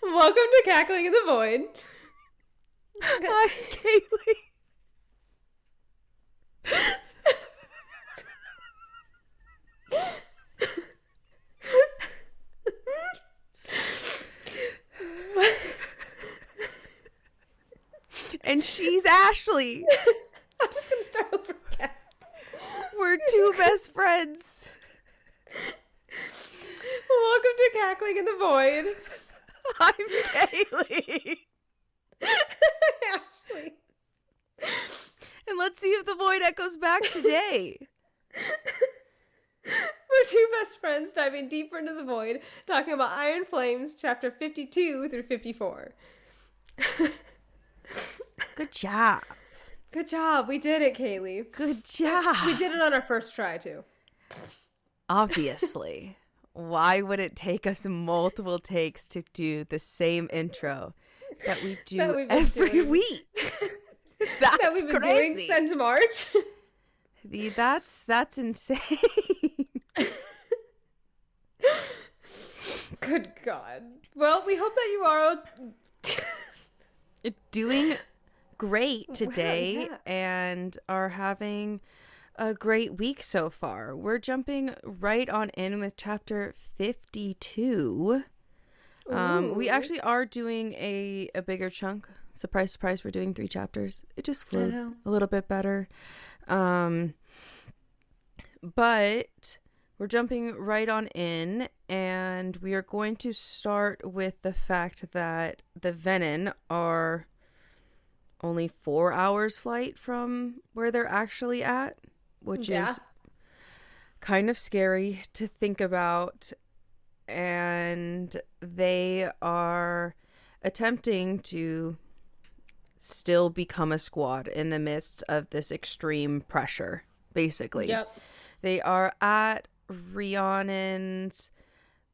Welcome to Cackling in the Void. Hi, Kaylee. And she's Ashley. I'm just gonna start over again. We're two best friends. Welcome to Cackling in the Void. I'm Kaylee. Ashley. And let's see if the void echoes back today. We're two best friends diving deeper into the void, talking about Iron Flames, chapter 52 through 54. Good job. Good job. We did it, Kaylee. Good job. We did it on our first try, too. Obviously. Why would it take us multiple takes to do the same intro that we do every week? That's that we've been crazy. doing since March. That's insane. Good God. Well, we hope that you are doing great today yeah. and are having a great week so far. We're jumping right on in with chapter 52. We actually are doing a bigger chunk. Surprise, surprise, we're doing 3 chapters. It just flew a little bit better. But we're jumping right on in, and we are going to start with the fact that the Venom are only 4 hours flight from where they're actually at, which is kind of scary to think about. And they are attempting to still become a squad in the midst of this extreme pressure, basically. Yep. They are at Rhiannon's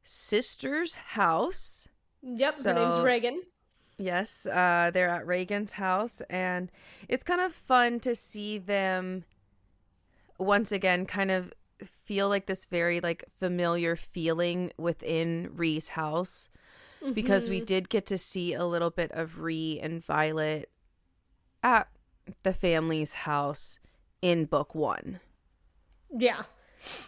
sister's house. Yep, her name's Reagan. Yes, they're at Reagan's house, and it's kind of fun to see them once again kind of feel like this very like familiar feeling within Rhee's house, because we did get to see a little bit of Rhee and Violet at the family's house in book 1. Yeah.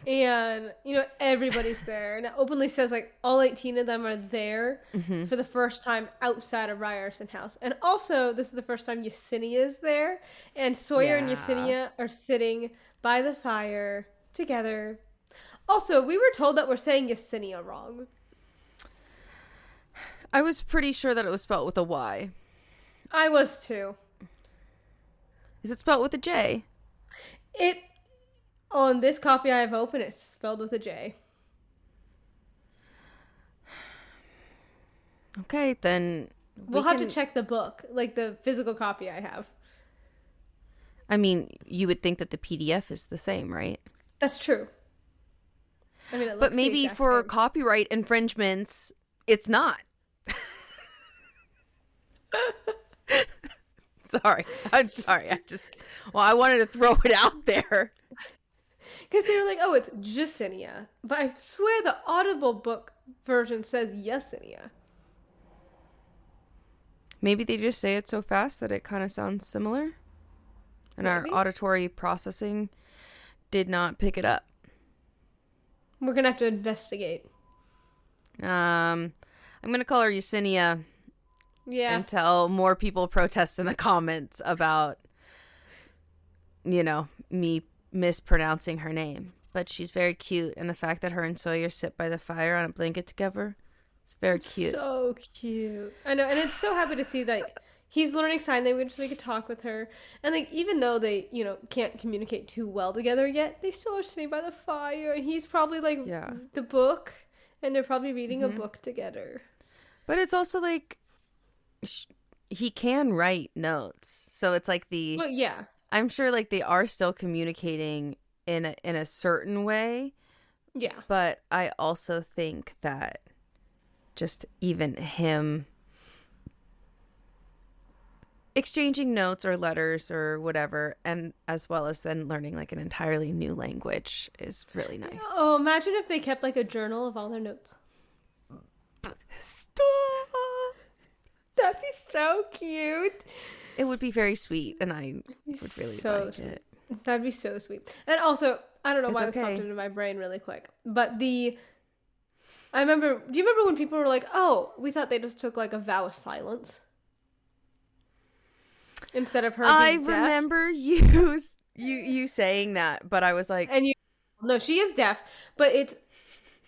And, you know, everybody's there. And it openly says, like, all 18 of them are there for the first time outside of Ryerson House. And also, this is the first time Yesenia's there. And Sawyer and Yesenia are sitting by the fire together. Also, we were told that we're saying Yesenia wrong. I was pretty sure that it was spelled with a Y. I was too. Is it spelled with a J? On this copy I have open, it's spelled with a J. Okay, then we'll have to check the book, like the physical copy I have. I mean, you would think that the PDF is the same, right? That's true. I mean, but maybe for copyright infringements, it's not. Sorry. I'm sorry. I wanted to throw it out there. Because they were like, oh, it's Yesenia. But I swear the Audible book version says Yesenia. Maybe they just say it so fast that it kind of sounds similar. And our auditory processing did not pick it up. We're going to have to investigate. I'm going to call her Yesenia. Yeah. Until more people protest in the comments about, you know, me mispronouncing her name. But she's very cute. And the fact that her and Sawyer sit by the fire on a blanket together, it's very cute. So cute. I know. And it's so happy to see, like, he's learning sign language so he could talk with her. And, like, even though they, you know, can't communicate too well together yet, they still are sitting by the fire. And he's probably, like, the book. And they're probably reading a book together. But it's also, like, he can write notes. So it's like Well, yeah. I'm sure, like, they are still communicating in a certain way. Yeah. But I also think that just even him... exchanging notes or letters or whatever, and as well as then learning like an entirely new language is really nice. Oh, imagine if they kept like a journal of all their notes. Stop. That'd be so cute. It would be very sweet, and I would really like sweet. it. That'd be so sweet. And also, I don't know why It's this okay. popped into my brain really quick, but I remember. Do you remember when people were like, "Oh, we thought they just took like a vow of silence instead of her I being deaf?" remember you saying that, but I was like, And no, she is deaf, but it's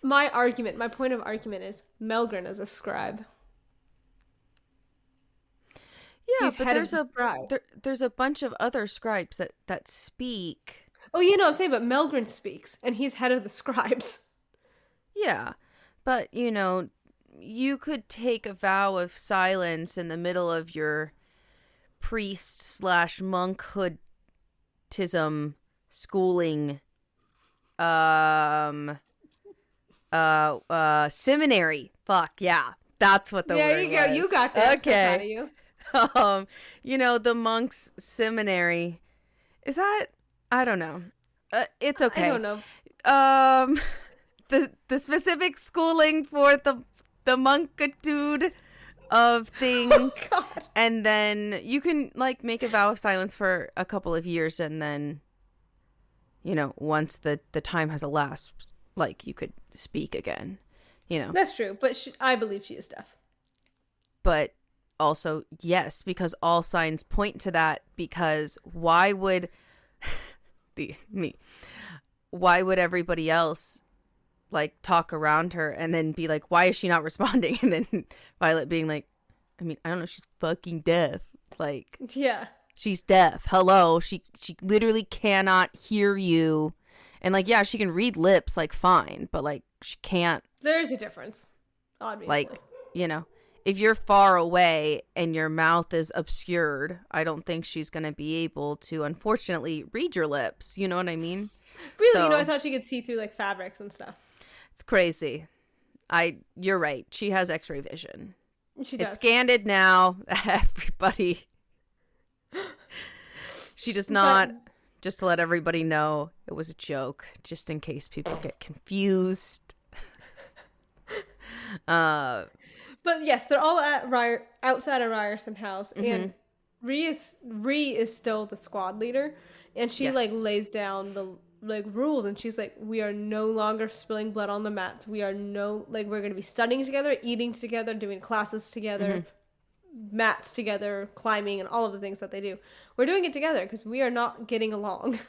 my argument. My point of argument is Melgren is a scribe. yeah, He's but head there's of the scribe. there's a bunch of other scribes that speak. Oh, you know what I'm saying, but Melgren speaks, and he's head of the scribes. Yeah, but you could take a vow of silence in the middle of your priest/monkhoodism schooling seminary. Fuck yeah, that's what the word There you go. was. You got that. Okay. I'm so proud of you. The monks seminary. Is that, I don't know. It's okay. I don't know. The specific schooling for the monkitude of things. Oh, God. And then you can like make a vow of silence for a couple of years, and then once the time has elapsed, like you could speak again. That's true, but I believe she is deaf. But also, yes, because all signs point to that, because why would why would everybody else like talk around her and then be like, why is she not responding? And then Violet being like, I mean, I don't know, she's fucking deaf. Like, Yeah. she's deaf. Hello. She literally cannot hear you. And like, yeah, she can read lips like fine, but like she can't. There's a difference, obviously. Like, if you're far away and your mouth is obscured, I don't think she's going to be able to, unfortunately, read your lips. You know what I mean? Really, So, I thought she could see through like fabrics and stuff. it's crazy. You're right. She has x-ray vision. She does. It's scanned it now. Everybody. She does not. Just to let everybody know, it was a joke, just in case people get confused. But yes, they're all at outside of Ryerson House, and Ree is still the squad leader, and she like lays down the like rules, and she's like, we are no longer spilling blood on the mats. We're going to be studying together, eating together, doing classes together, mats together, climbing, and all of the things that they do. We're doing it together because we are not getting along.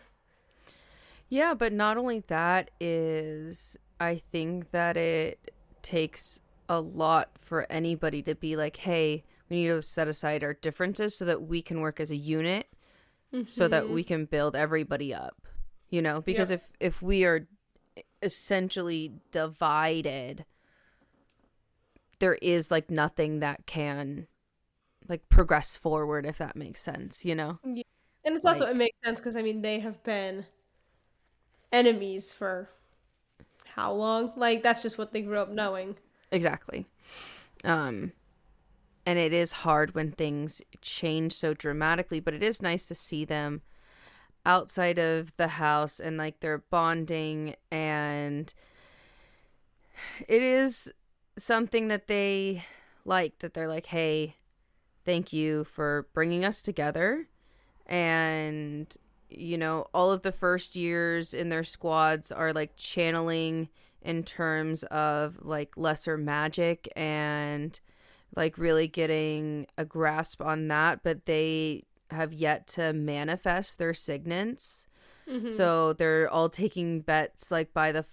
Yeah, but not only that is, I think that it takes a lot for anybody to be like, hey, we need to set aside our differences so that we can work as a unit, so that we can build everybody up, because if we are essentially divided, there is like nothing that can like progress forward, if that makes sense, Yeah. And it's also, it makes sense because they have been enemies for how long? Like, that's just what they grew up knowing. Exactly. And it is hard when things change so dramatically, but it is nice to see them outside of the house and like they're bonding, and it is something that they like, that they're like, hey, thank you for bringing us together. And all of the first years in their squads are like channeling in terms of like lesser magic and like really getting a grasp on that, but they have yet to manifest their signets. So they're all taking bets like by the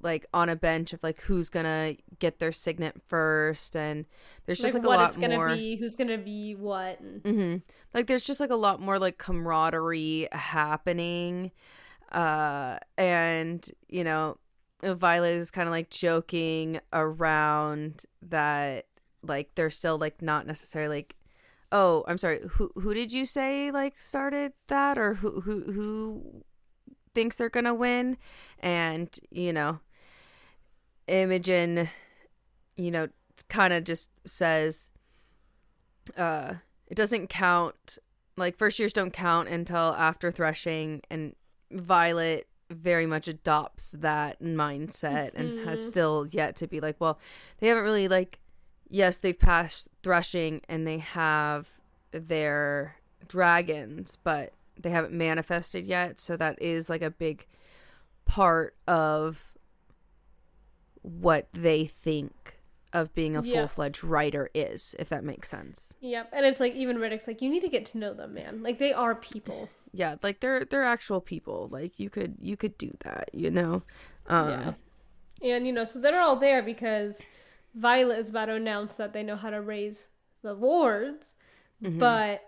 like on a bench of like who's gonna get their signet first, and there's just like a lot more who's gonna be what, and... like there's just like a lot more like camaraderie happening, and Violet is kind of like joking around that like they're still like not necessarily like, oh, I'm sorry, who did you say like started that, or who thinks they're gonna win? And Imogen kind of just says it doesn't count. Like, first years don't count until after threshing, and Violet very much adopts that mindset and has still yet to be like, well, they haven't really, like, yes, they've passed threshing and they have their dragons, but they haven't manifested yet. So that is like a big part of what they think of being a full-fledged writer is, if that makes sense. Yep. And it's like, even Riddick's like, you need to get to know them, man. Like, they are people. Yeah, like they're actual people. Like, you could do that, you know. Yeah. And, you know, so they're all there because Violet is about to announce that they know how to raise the wards, but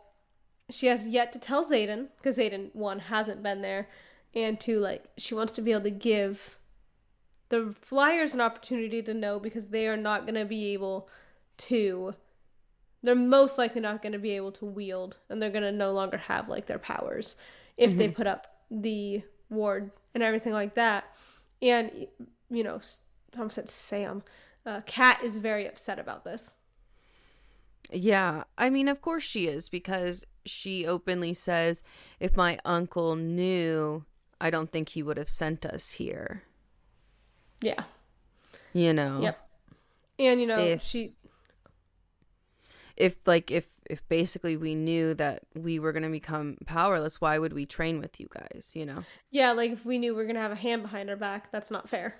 she has yet to tell Xaden, because Xaden, one, hasn't been there, and two, like, she wants to be able to give the Flyers an opportunity to know, because they are not going to be able to, they're most likely not going to be able to wield, and they're going to no longer have, like, their powers if they put up the ward and everything like that. And, you know, I almost said Sam. Kat is very upset about this. Yeah, I mean, of course she is, because she openly says, if my uncle knew, I don't think he would have sent us here. Yeah. You know. Yep. And, you know, if basically we knew that we were going to become powerless, why would we train with you guys, you know? Yeah, like, if we knew we were going to have a hand behind our back, that's not fair.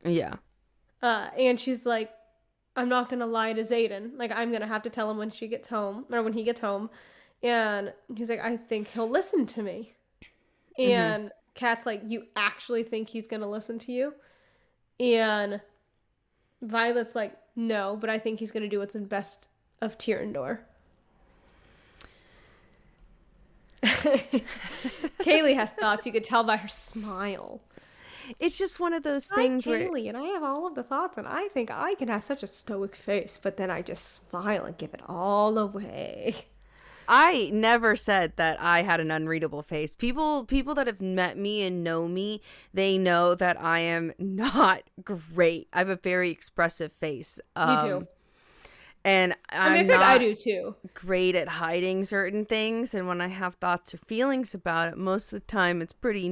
Yeah. And she's like, I'm not going to lie to Xaden. Like, I'm going to have to tell him when she gets home, or when he gets home. And he's like, I think he'll listen to me. And Kat's like, you actually think he's going to listen to you? And Violet's like, no, but I think he's going to do what's in best of Tyrandor. Kaylee has thoughts. You could tell by her smile. It's just one of those things where Kaylee, and I have all of the thoughts, and I think I can have such a stoic face, but then I just smile and give it all away. I never said that I had an unreadable face. People that have met me and know me, they know that I am not great. I have a very expressive face. You do. And I think I do too. Great at hiding certain things, and when I have thoughts or feelings about it, most of the time it's pretty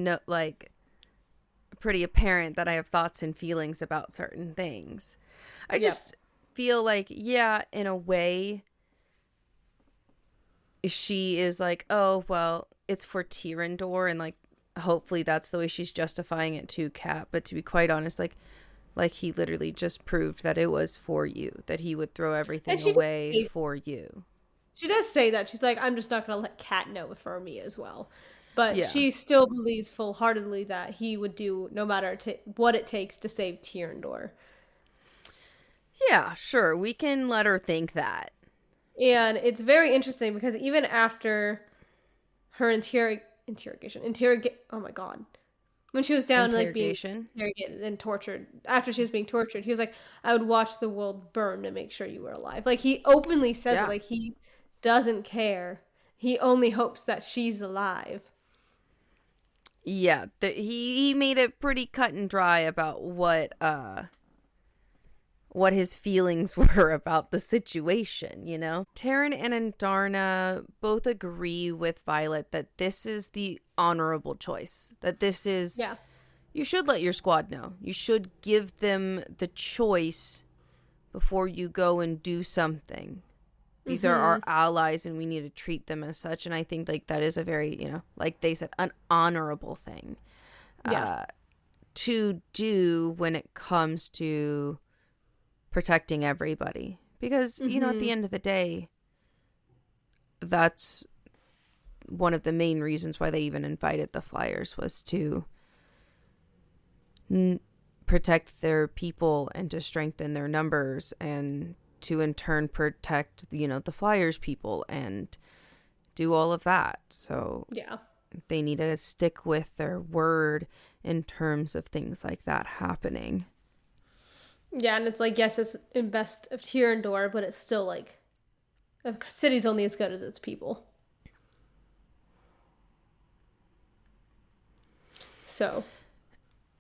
apparent that I have thoughts and feelings about certain things. I just feel like, yeah, in a way, she is like, oh, well, it's for Tyrandor, and like, hopefully that's the way she's justifying it to Kat. But to be quite honest, like he literally just proved that it was for you, that he would throw everything away for you. She does say that. She's like, I'm just not going to let Kat know for me as well. But she still believes full-heartedly that he would do no matter what it takes to save Tyrandor. Yeah, sure. We can let her think that. And it's very interesting because even after her interrogation, oh my god. When she was down like being interrogated and tortured, after she was being tortured, he was like, I would watch the world burn to make sure you were alive. Like, he openly says it, like, he doesn't care. He only hopes that she's alive. Yeah, he made it pretty cut and dry about what his feelings were about the situation, you know? Taryn and Andarna both agree with Violet that this is the honorable choice. That this is... Yeah. You should let your squad know. You should give them the choice before you go and do something. These are our allies, and we need to treat them as such. And I think, like, that is a very, you know, like they said, an honorable thing to do when it comes to protecting everybody. Because, you know, at the end of the day, that's one of the main reasons why they even invited the Flyers, was to protect their people and to strengthen their numbers, and to in turn protect, you know, the Flyers people and do all of that. So they need to stick with their word in terms of things like that happening. Yeah, and it's like, yes, it's in best of Tyrandor, but it's still like, a city's only as good as its people. So.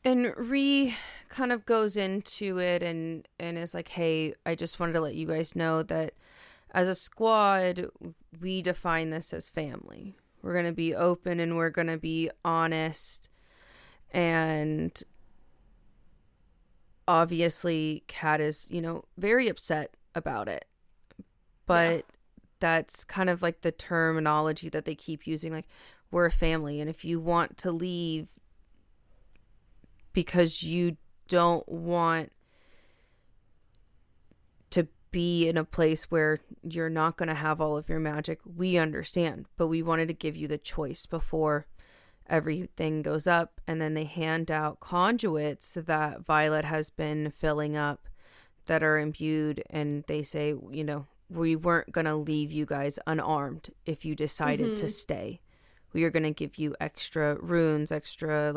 And Ree kind of goes into it and is like, hey, I just wanted to let you guys know that as a squad, we define this as family. We're going to be open and we're going to be honest. And obviously, Kat is, very upset about it. But Yeah. that's kind of like the terminology that they keep using. Like, we're a family. And if you want to leave because you don't want to be in a place where you're not going to have all of your magic, we understand. But we wanted to give you the choice before everything goes up. And then they hand out conduits that Violet has been filling up that are imbued, and they say, we weren't going to leave you guys unarmed if you decided to stay. We are going to give you extra runes, extra,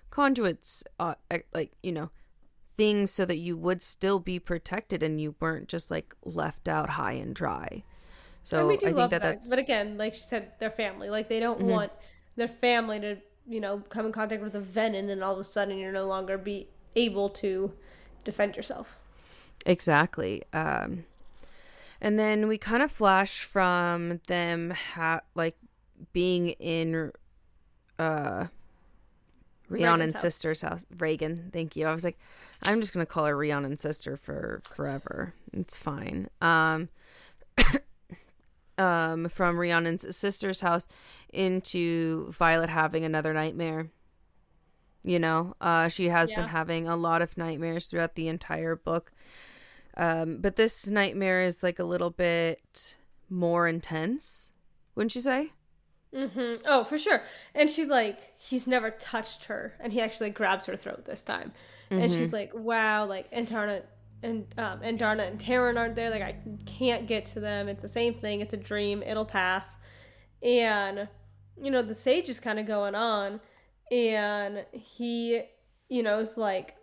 conduits, things so that you would still be protected and you weren't just, left out high and dry. So And we do I think love that that. that's... But again, like she said, they're family. Like, they don't want their family to, come in contact with a venom and all of a sudden you're no longer be able to defend yourself. Exactly. And then we kind of flash from them being in Rhiannon's sister's house. Reagan, thank you. I was like, I'm just gonna call her Rhiannon's sister for forever. It's fine. From Rhiannon's sister's house into Violet having another nightmare. She has been having a lot of nightmares throughout the entire book. But this nightmare is a little bit more intense, wouldn't you say? Mm-hmm. Oh, for sure. And she's like, he's never touched her, and he actually grabs her throat this time. And she's like, wow, and Darna and Taryn aren't there. Like, I can't get to them. It's the same thing. It's a dream. It'll pass. And the sage is kind of going on, and he, is like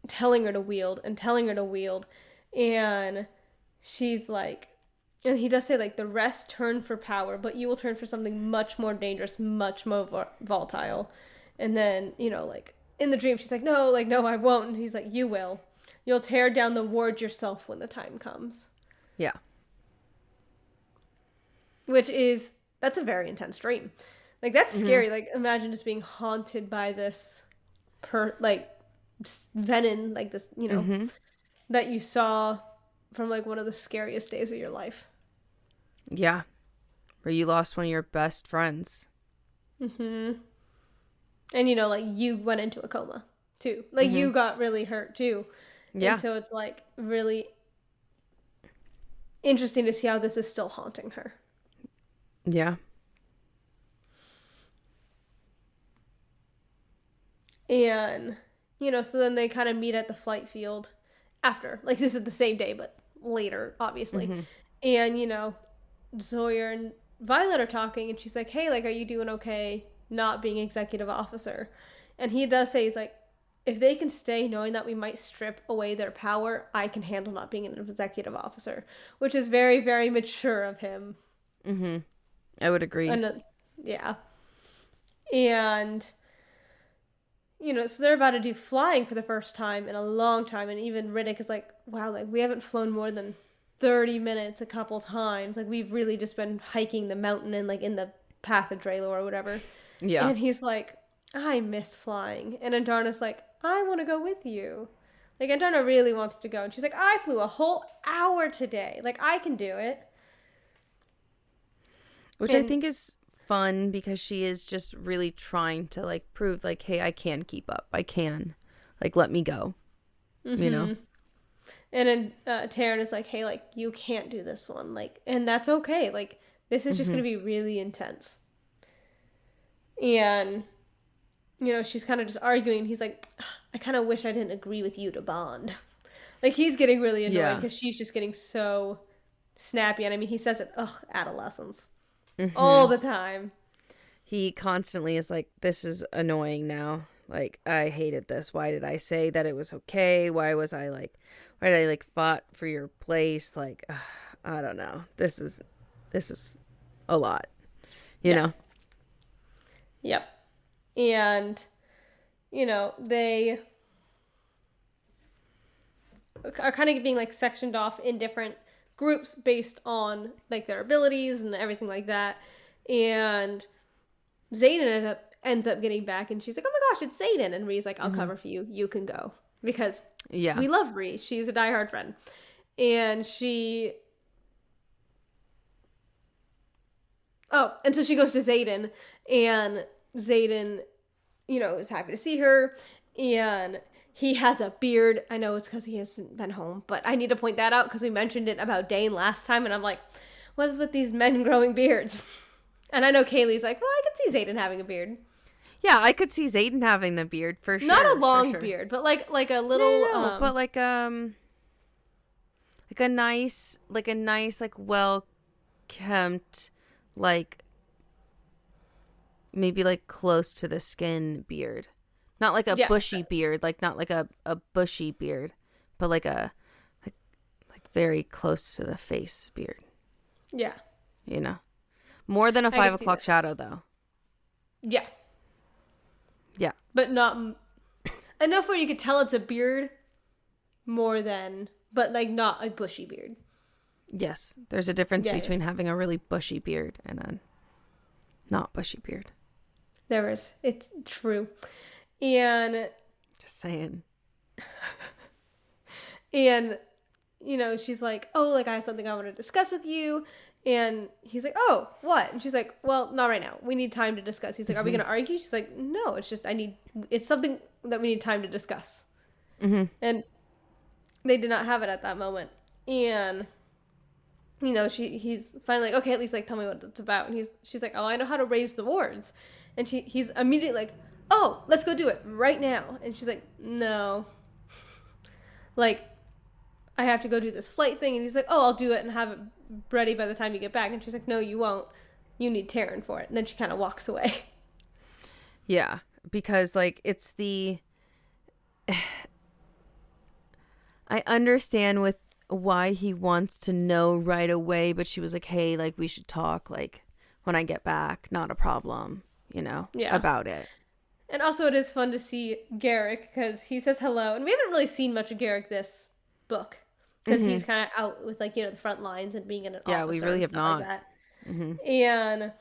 telling her to wield and telling her to wield, and she's like, and he does say, the rest turn for power, but you will turn for something much more dangerous, much more volatile. And then, in the dream, she's like, no, no, I won't. And he's like, you will. You'll tear down the ward yourself when the time comes. Yeah. That's a very intense dream. That's scary. Imagine just being haunted by this, venom, this, that you saw from, one of the scariest days of your life. Yeah. Where you lost one of your best friends. Mm-hmm. And, you went into a coma, too. You got really hurt, too. Yeah. And so it's, really interesting to see how this is still haunting her. Yeah. And, so then they kind of meet at the flight field after. This is the same day, but later, obviously. And, Zoya and Violet are talking, and she's like, hey, are you doing okay not being executive officer? And he does say, he's like, if they can stay knowing that we might strip away their power, I can handle not being an executive officer, which is very, very mature of him. Mm-hmm. I would agree. Yeah. And, so they're about to do flying for the first time in a long time, and even Riddick is like, wow, we haven't flown more than 30 minutes a couple times. We've really just been hiking the mountain and, in the path of Drelo or whatever. Yeah. And he's like, I miss flying. And Andarna's like, I want to go with you. Andarna really wants to go. And she's like, I flew a whole hour today. I can do it. Which I think is fun because she is just really trying to, prove, hey, I can keep up. I can. Let me go. Mm-hmm. And then Taryn is like, hey, you can't do this one. And that's okay. This is just going to be really intense. And, she's kind of just arguing. He's like, I kind of wish I didn't agree with you to bond. He's getting really annoyed because she's just getting so snappy. And, he says it, adolescence. All the time. He constantly is like, this is annoying now. I hated this. Why did I say that it was okay? Why did I fought for your place? I don't know. This is a lot, you know? Yep. And, they are kind of being sectioned off in different groups based on like their abilities and everything like that. And Zayden ends up getting back, and she's like, "Oh my gosh, it's Zayden!" And Ree's like, "I'll cover for you. You can go because we love Ree. She's a diehard friend." And and so she goes to Zayden, and Zayden, is happy to see her, and he has a beard. I know it's because he hasn't been home, but I need to point that out because we mentioned it about Dane last time, and I'm like, what is with these men growing beards? And I know Kaylee's like, well, I could see Zayden having a beard. Yeah, I could see Zayden having a beard for sure. Not a long beard, but like a little, but like a nice, like well kempt, like maybe like close to the skin beard. Not like a bushy beard, like not like a bushy beard, but like like very close to the face beard. Yeah. More than a 5 o'clock shadow though. Yeah. Yeah. But not enough where you could tell it's a beard but like not a bushy beard. Yes. There's a difference between having a really bushy beard and a not bushy beard. There is. It's true. And just saying. And she's like, "Oh, like I have something I want to discuss with you." And he's like, "Oh, what?" And she's like, "Well, not right now. We need time to discuss." He's like, "Are we going to argue?" She's like, "No, it's just it's something that we need time to discuss." Mm-hmm. And they did not have it at that moment. And he's finally like, "Okay, at least like tell me what it's about." And she's like, "Oh, I know how to raise the wards." And he's immediately like, "Oh, let's go do it right now." And she's like, "No. Like, I have to go do this flight thing." And he's like, "Oh, I'll do it and have it ready by the time you get back." And she's like, "No, you won't. You need Taryn for it." And then she kind of walks away. Yeah, because like it's I understand with why he wants to know right away, but she was like, "Hey, like we should talk like when I get back. Not a problem, about it." And also it is fun to see Garrick because he says hello. And we haven't really seen much of Garrick this book because he's kind of out with like, the front lines and being an officer. Yeah, we really have not. Like that. Mm-hmm. And,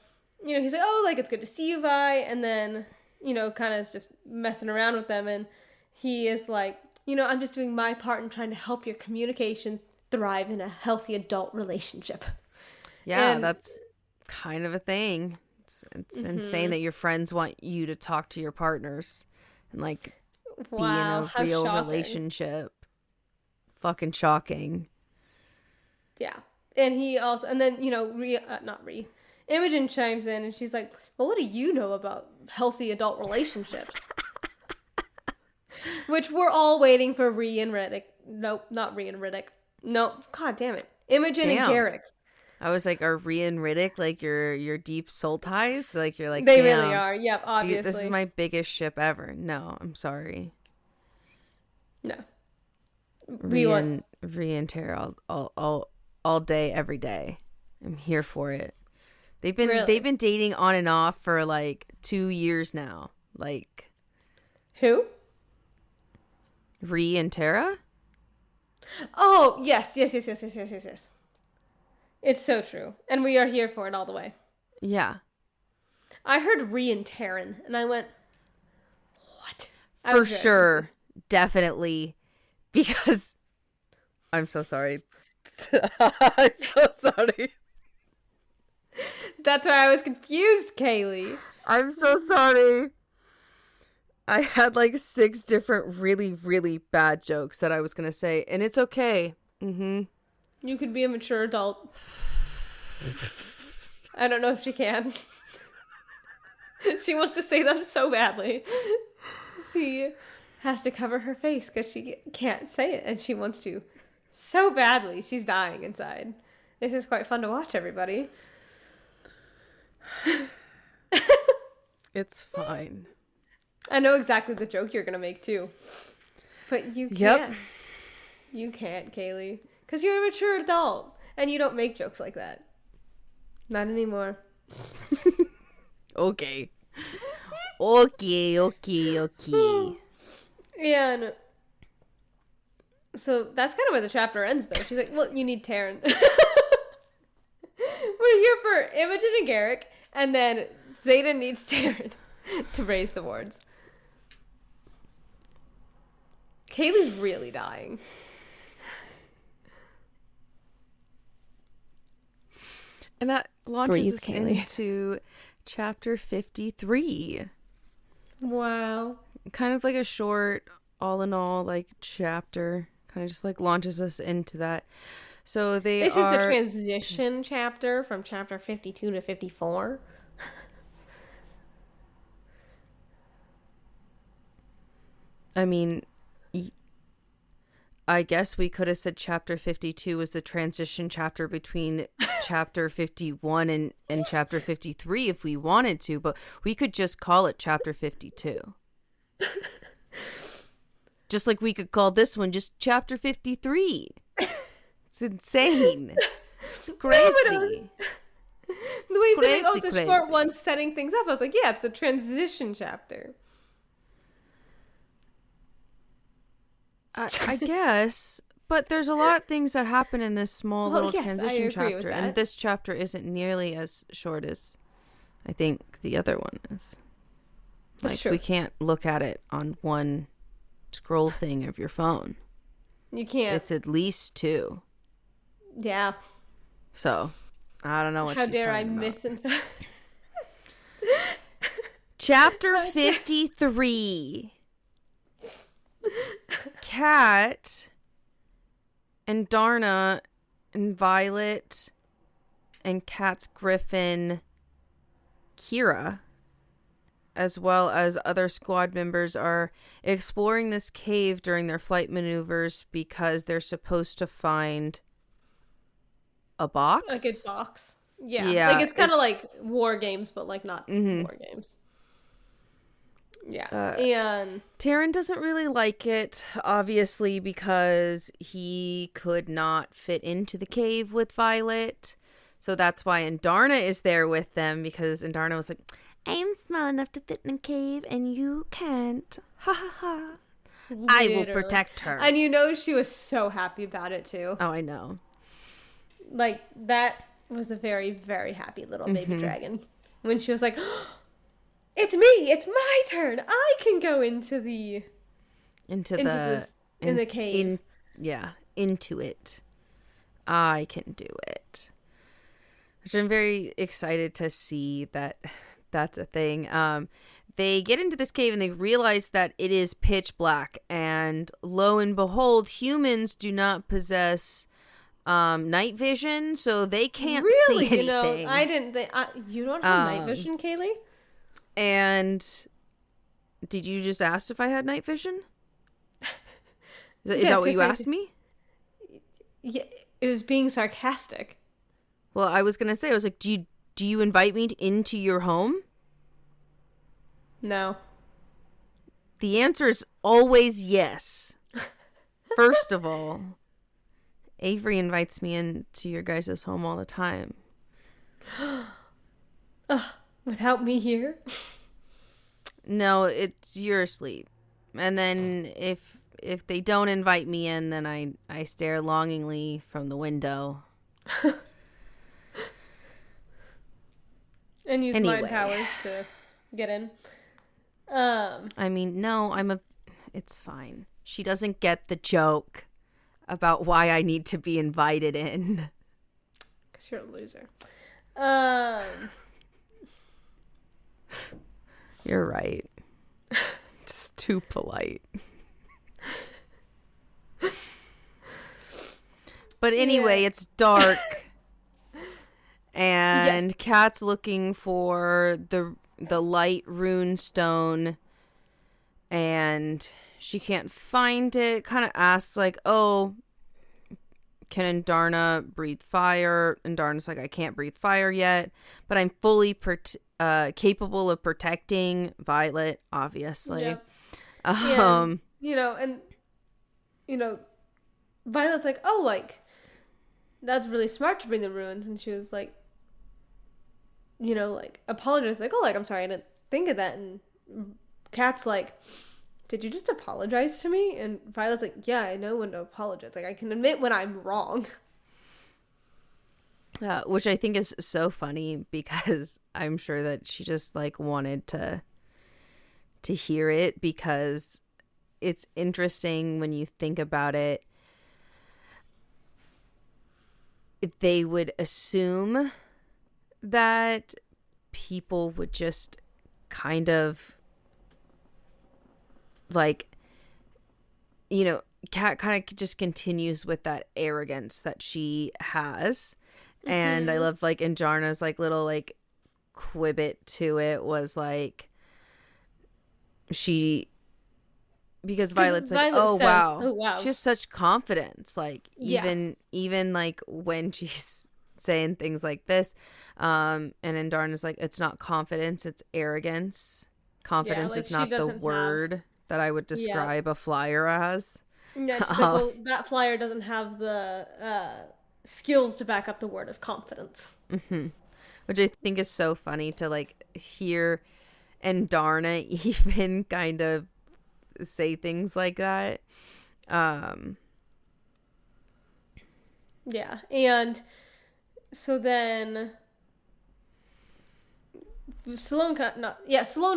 he's like, "Oh, like it's good to see you, Vi." And then, kind of is just messing around with them. And he is like, "I'm just doing my part in trying to help your communication thrive in a healthy adult relationship." Yeah, that's kind of a thing. It's insane that your friends want you to talk to your partners and like be in a real relationship. Fucking shocking. Yeah. And then, Imogen chimes in and she's like, "Well, what do you know about healthy adult relationships?" Which we're all waiting for Ree and Riddick. Nope, not Ree and Riddick. Nope. God damn it. Imogen and Garrick. I was like, are Rhea and Riddick like your deep soul ties? Like you're like, they really are. Yep, obviously. This is my biggest ship ever. No, I'm sorry. No. Rhea and Tara all day, every day. I'm here for it. They've been dating on and off for like 2 years now. Like who? Rhea and Tara? Oh, yes. It's so true. And we are here for it all the way. Yeah. I heard Rhea and Taryn, and I went, what? For sure. Definitely. Because I'm so sorry. I'm so sorry. That's why I was confused, Kaylee. I'm so sorry. I had like 6 different really, really bad jokes that I was going to say, and it's okay. Mm-hmm. You could be a mature adult. I don't know if she can. She wants to say them so badly. She has to cover her face because she can't say it, and she wants to so badly. She's dying inside. This is quite fun to watch, everybody. It's fine. I know exactly the joke you're going to make, too. But you can't. Yep. You can't, Kaylee. Because you're a mature adult. And you don't make jokes like that. Not anymore. Okay. And So that's kind of where the chapter ends, though. She's like, well, you need Taryn. We're here for Imogen and Garrick, and then Zeta needs Taryn to raise the wards. Kaylee's really dying. And that launches Breathe, us Kaylee. into chapter 53. Wow. Kind of like a short, all in all, like, chapter. Kind of just, like, launches us into that. So This is the transition chapter from chapter 52 to 54. I mean, I guess we could have said chapter 52 was the transition chapter between chapter 51 and chapter 53 if we wanted to, but we could just call it chapter 52. Just like we could call this one just chapter 53. It's insane. It's crazy. The way you said, like, oh, it's a crazy. short one setting things up. I was like, yeah, it's the transition chapter. I guess, but there's a lot of things that happen in this small little yes, I transition agree with chapter, that. and this chapter isn't nearly as short as I think the other one is. That's Like, true. we can't look at it on one scroll thing of your phone. You can't. It's at least 2. Yeah. So, I don't know what How she's dare I talking about. misinform? Chapter 53. Kat and Darna and Violet and Kat's Griffin, Kira, as well as other squad members, are exploring this cave during their flight maneuvers because they're supposed to find a box. A good box. Yeah. Yeah, Like, it's kind of like war games, but, like, not Mhm. war games. Yeah. And Taryn doesn't really like it, obviously, because he could not fit into the cave with Violet. So that's why Indarna is there with them, because Indarna was like, I'm small enough to fit in the cave and you can't. Ha ha ha. I will literally. protect her. And you know she was so happy about it, too. Oh, I know. Like, that was a very, very happy little baby dragon. When she was like, it's me! It's my turn! I can go into the... Into in the cave. Into it. I can do it. Which I'm very excited to see that that's a thing. They get into this cave and they realize that it is pitch black. And lo and behold, humans do not possess night vision, so they can't really? see anything. You know, I didn't think... you don't have night vision, Kaylee? And did you just ask if I had night vision? Is Yes, that what yes, you I asked did. me? Yeah, it was being sarcastic. Well, I was gonna say, I was like, do you invite me into your home? No. The answer is always yes. First of all, Avery invites me into your guys' home all the time. Without me here? No, it's your sleep. And then if they don't invite me in, then I stare longingly from the window. And use Anyway. mind powers to get in. I mean, no, it's fine. She doesn't get the joke about why I need to be invited in. Because you're a loser. You're right. Just too polite. But anyway, Yeah. it's dark. And Kat's looking for the light rune stone, and she can't find it. Kind of asks, like, oh, can Indarna breathe fire? And Darna's like, I can't breathe fire yet, but I'm fully capable of protecting Violet, obviously. Yeah. Um, Violet's like, oh, like, that's really smart to bring the ruins. And she was like, apologize. Like, oh, like, I'm sorry, I didn't think of that. And Kat's like, did you just apologize to me? And Violet's like, yeah, I know when to apologize. Like, I can admit when I'm wrong. Which I think is so funny because I'm sure that she just like wanted to hear it, because it's interesting when you think about it. They would assume that people would just kind of like, Kat kind of just continues with that arrogance that she has. And I love like Injarna's like little like quibbit to it was like because Violet's like, Violet says, wow, oh, wow. she has such confidence, like Yeah. even like when she's saying things like this, and Indarna's like, it's not confidence, it's arrogance. Confidence Like is she not the doesn't have. word that I would describe a flyer as. Yeah, she's like, well, that flyer doesn't have the skills to back up the word of confidence. Which I think is so funny to like hear Indarna even kind of say things like that. Yeah, and so then Sloane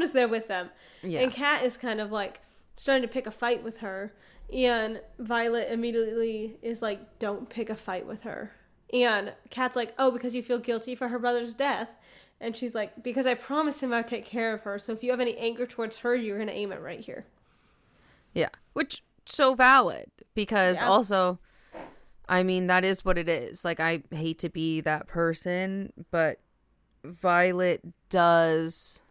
is there with them. Yeah. And Kat is kind of like starting to pick a fight with her. And Violet immediately is like, don't pick a fight with her. And Kat's like, oh, because you feel guilty for her brother's death. And she's like, because I promised him I'd take care of her. So if you have any anger towards her, you're going to aim it right here. Yeah. Which, so valid. Because also, I mean, that is what it is. Like, I hate to be that person, but Violet does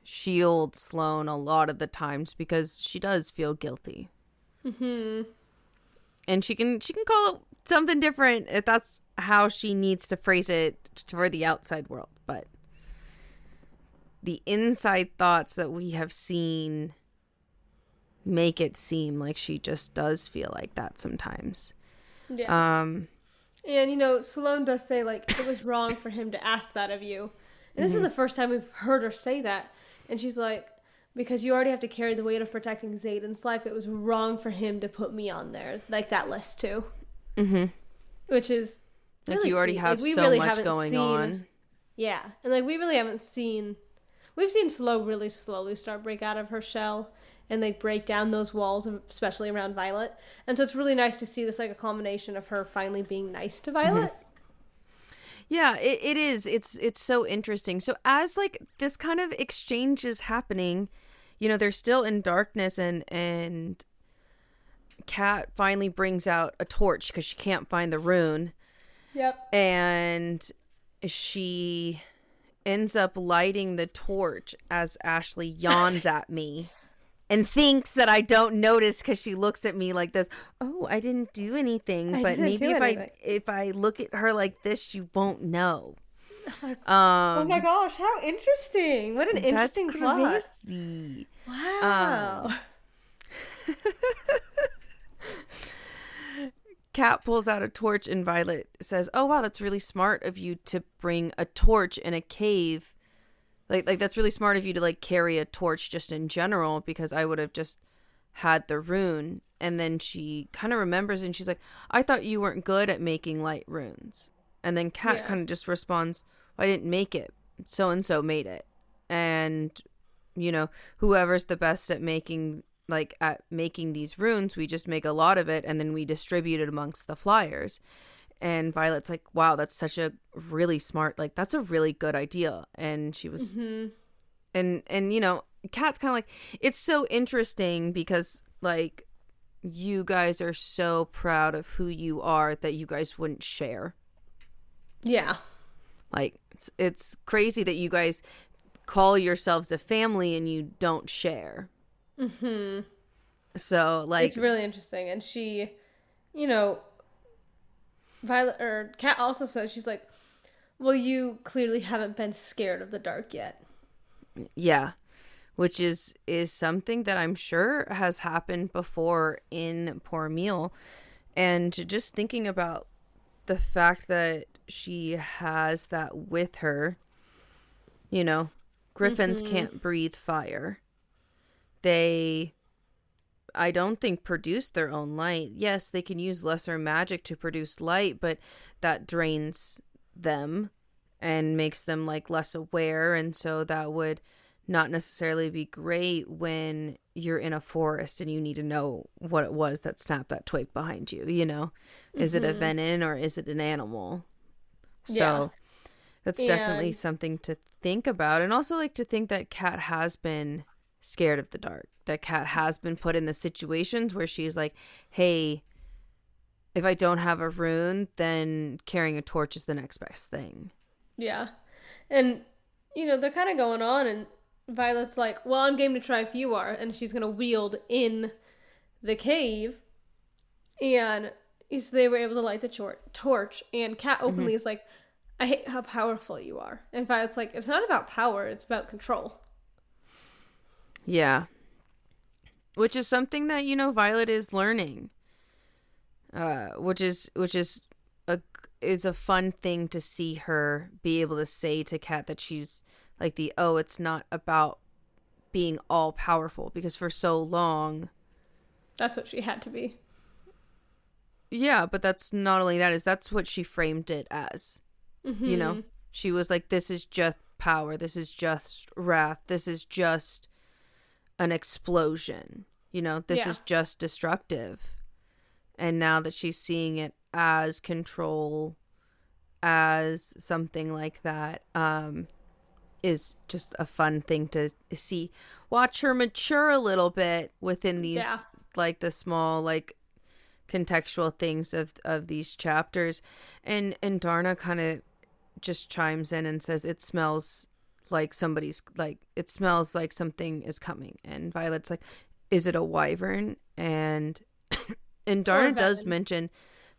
shield Sloane a lot of the times because she does feel guilty. And she can call it something different if that's how she needs to phrase it for the outside world. But the inside thoughts that we have seen make it seem like she just does feel like that sometimes. Yeah. And, Sloane does say, like, it was wrong for him to ask that of you. And this is the first time we've heard her say that. And she's like, because you already have to carry the weight of protecting Xaden's life, it was wrong for him to put me on there, like that list too. Which is really like you already sweet. have like, we so really much haven't going on. Yeah, and like we really haven't seen. We've seen Sloane really slowly start break out of her shell and like break down those walls, especially around Violet. And so it's really nice to see this like a combination of her finally being nice to Violet. Yeah, it is. It's so interesting. So as like this kind of exchange is happening, they're still in darkness, and Kat finally brings out a torch because she can't find the rune. Yep. And she ends up lighting the torch as Ashley yawns at me and thinks that I don't notice because she looks at me like this. Oh, I didn't do anything, but maybe if I look at her like this, you won't know. Oh my gosh, how interesting! What an interesting plot. Crazy. Wow. Kat pulls out a torch and Violet says, "Oh wow, that's really smart of you to bring a torch in a cave. Like that's really smart of you to like carry a torch just in general, because I would have just had the rune." And then she kind of remembers and she's like, "I thought you weren't good at making light runes." And then Kat kind of just responds, "I didn't make it. So and so made it." And whoever's the best at making these runes, we just make a lot of it and then we distribute it amongst the flyers. And Violet's like, wow, that's such a really smart, like, that's a really good idea. And she was, and Kat's kind of like, it's so interesting because, like, you guys are so proud of who you are that you guys wouldn't share. Yeah. Like, it's crazy that you guys call yourselves a family and you don't share. So, like, it's really interesting. And she, Violet or Kat also says, she's like, well, you clearly haven't been scared of the dark yet. Yeah, which is something that I'm sure has happened before in Poor Meal. And just thinking about the fact that she has that with her, griffins can't breathe fire. they, I don't think, produce their own light. Yes, they can use lesser magic to produce light, but that drains them and makes them like less aware, and so that would not necessarily be great when you're in a forest and you need to know what it was that snapped that twig behind you, you know? Is it a venom or is it an animal? So that's definitely something to think about. And also like to think that Kat has been scared of the dark. That Kat has been put in the situations where she's like, hey, if I don't have a rune, then carrying a torch is the next best thing. Yeah. And, you know, they're kind of going on, and Violet's like, well, I'm game to try if you are. And she's going to wield in the cave. And so they were able to light the torch. And Kat openly is like, I hate how powerful you are. And Violet's like, it's not about power, it's about control. Yeah. Which is something that, you know, Violet is learning. Which is a fun thing to see her be able to say to Kat, that she's like it's not about being all powerful, because for so long that's what she had to be. Yeah, but that's not only that's what she framed it as. You know, she was like, this is just power, this is just wrath, this is just an explosion, you know, this is just destructive. And now that she's seeing it as control, as something like that, is just a fun thing to see. Watch her mature a little bit within these, like, the small, like, contextual things of these chapters. And Darna kind of just chimes in and says, it smells like it smells like something is coming. And Violet's like, is it a wyvern? And Darna does mention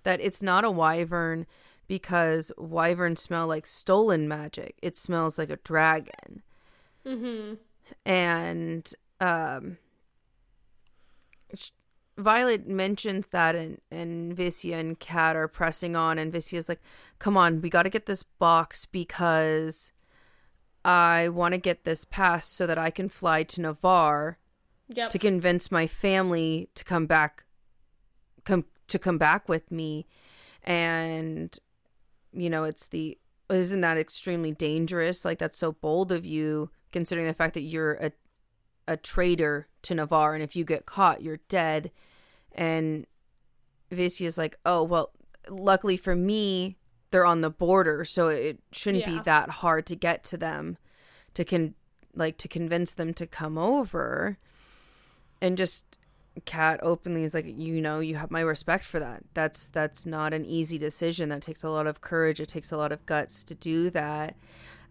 that it's not a wyvern, because wyverns smell like stolen magic. It smells like a dragon. And Violet mentions that, and Visya and Kat are pressing on, and Visya's like, come on, we got to get this box, because I want to get this passed so that I can fly to Navarre to convince my family to come back with me. And, you know, isn't that extremely dangerous? Like, that's so bold of you, considering the fact that you're a traitor to Navarre, and if you get caught, you're dead. And Visya's like, oh, well, luckily for me, they're on the border, so it shouldn't be that hard to get to them, to convince them to come over. And just Kat openly is like, you know, you have my respect for that. That's not an easy decision. That takes a lot of courage. It takes a lot of guts to do that.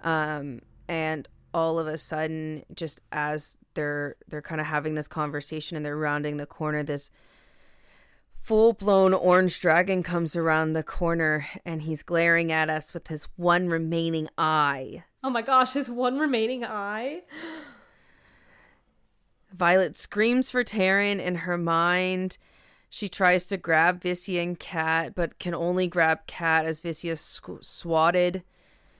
And all of a sudden, just as they're kind of having this conversation and they're rounding the corner, this full-blown orange dragon comes around the corner, and he's glaring at us with his one remaining eye. Oh my gosh, his one remaining eye? Violet screams for Taryn in her mind. She tries to grab Visya and Kat, but can only grab Kat as Visya swatted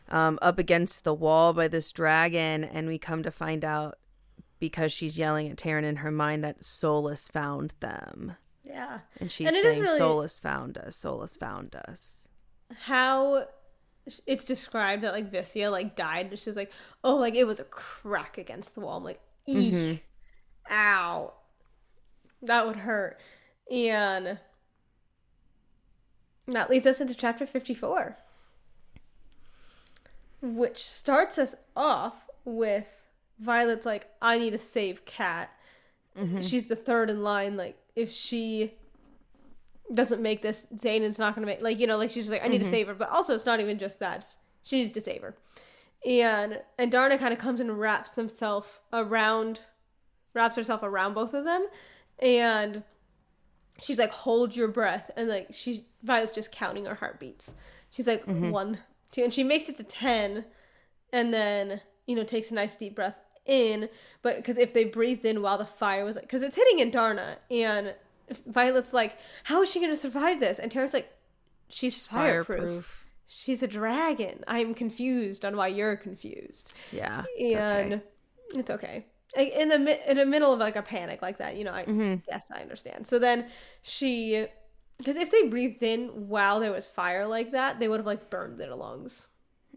up against the wall by this dragon. And we come to find out, because she's yelling at Taryn in her mind, that Solus found them. Yeah. And she's saying, really, Solus found us, Solus found us. How it's described that, like, Visya, like, died. She's like, oh, like, it was a crack against the wall. I'm like, eek. Ow. That would hurt. And that leads us into chapter 54, which starts us off with Violet's like, I need to save Kat. She's the third in line. Like, if she doesn't make this, Zayn's not going to make, like, you know, like, she's like, I need to save her. But also, it's not even just that. She needs to save her. And Darna kind of comes and wraps herself around both of them. And she's like, hold your breath. And, like, Violet's just counting her heartbeats. She's like, 1, 2, and she makes it to 10. And then, you know, takes a nice deep breath in. But because if they breathed in while the fire was like, because it's hitting in Darna, and Violet's like, how is she going to survive this? And Taryn's like, she's fireproof. She's a dragon. I'm confused on why you're confused. Yeah. And it's okay. like, in the middle of like a panic like that, I guess I understand. So then because if they breathed in while there was fire like that, they would have like burned their lungs.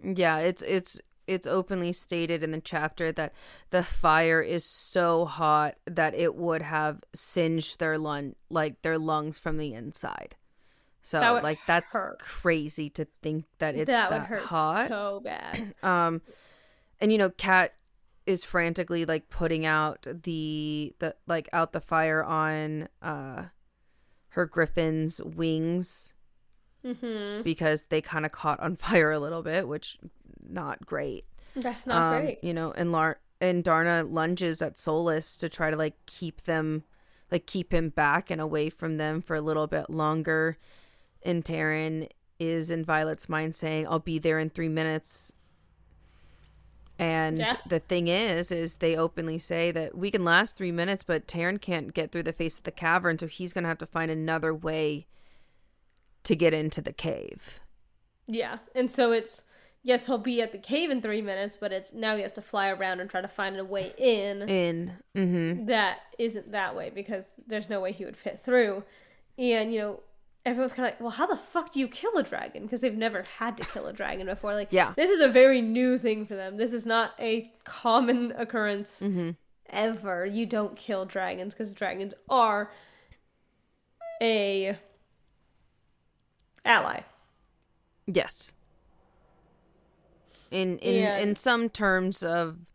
Yeah, it's openly stated in the chapter that the fire is so hot that it would have singed their lungs from the inside. So That would like that's hurt. crazy to think that it's That that would hurt hot. so bad. And Kat is frantically like putting out the out the fire on her griffin's wings because they kind of caught on fire a little bit, which not great. That's not great. And Darna lunges at Solus to try to like keep him back and away from them for a little bit longer. And Taryn is in Violet's mind saying, "I'll be there in 3 minutes." And the thing is they openly say that we can last 3 minutes, but Taryn can't get through the face of the cavern, so he's going to have to find another way to get into the cave. Yeah, and so yes, he'll be at the cave in 3 minutes, but it's now he has to fly around and try to find a way in. That isn't that way because there's no way he would fit through. And, everyone's kind of like, well, how the fuck do you kill a dragon? Because they've never had to kill a dragon before. Like, this is a very new thing for them. This is not a common occurrence ever. You don't kill dragons because dragons are a ally. Yes. In some terms of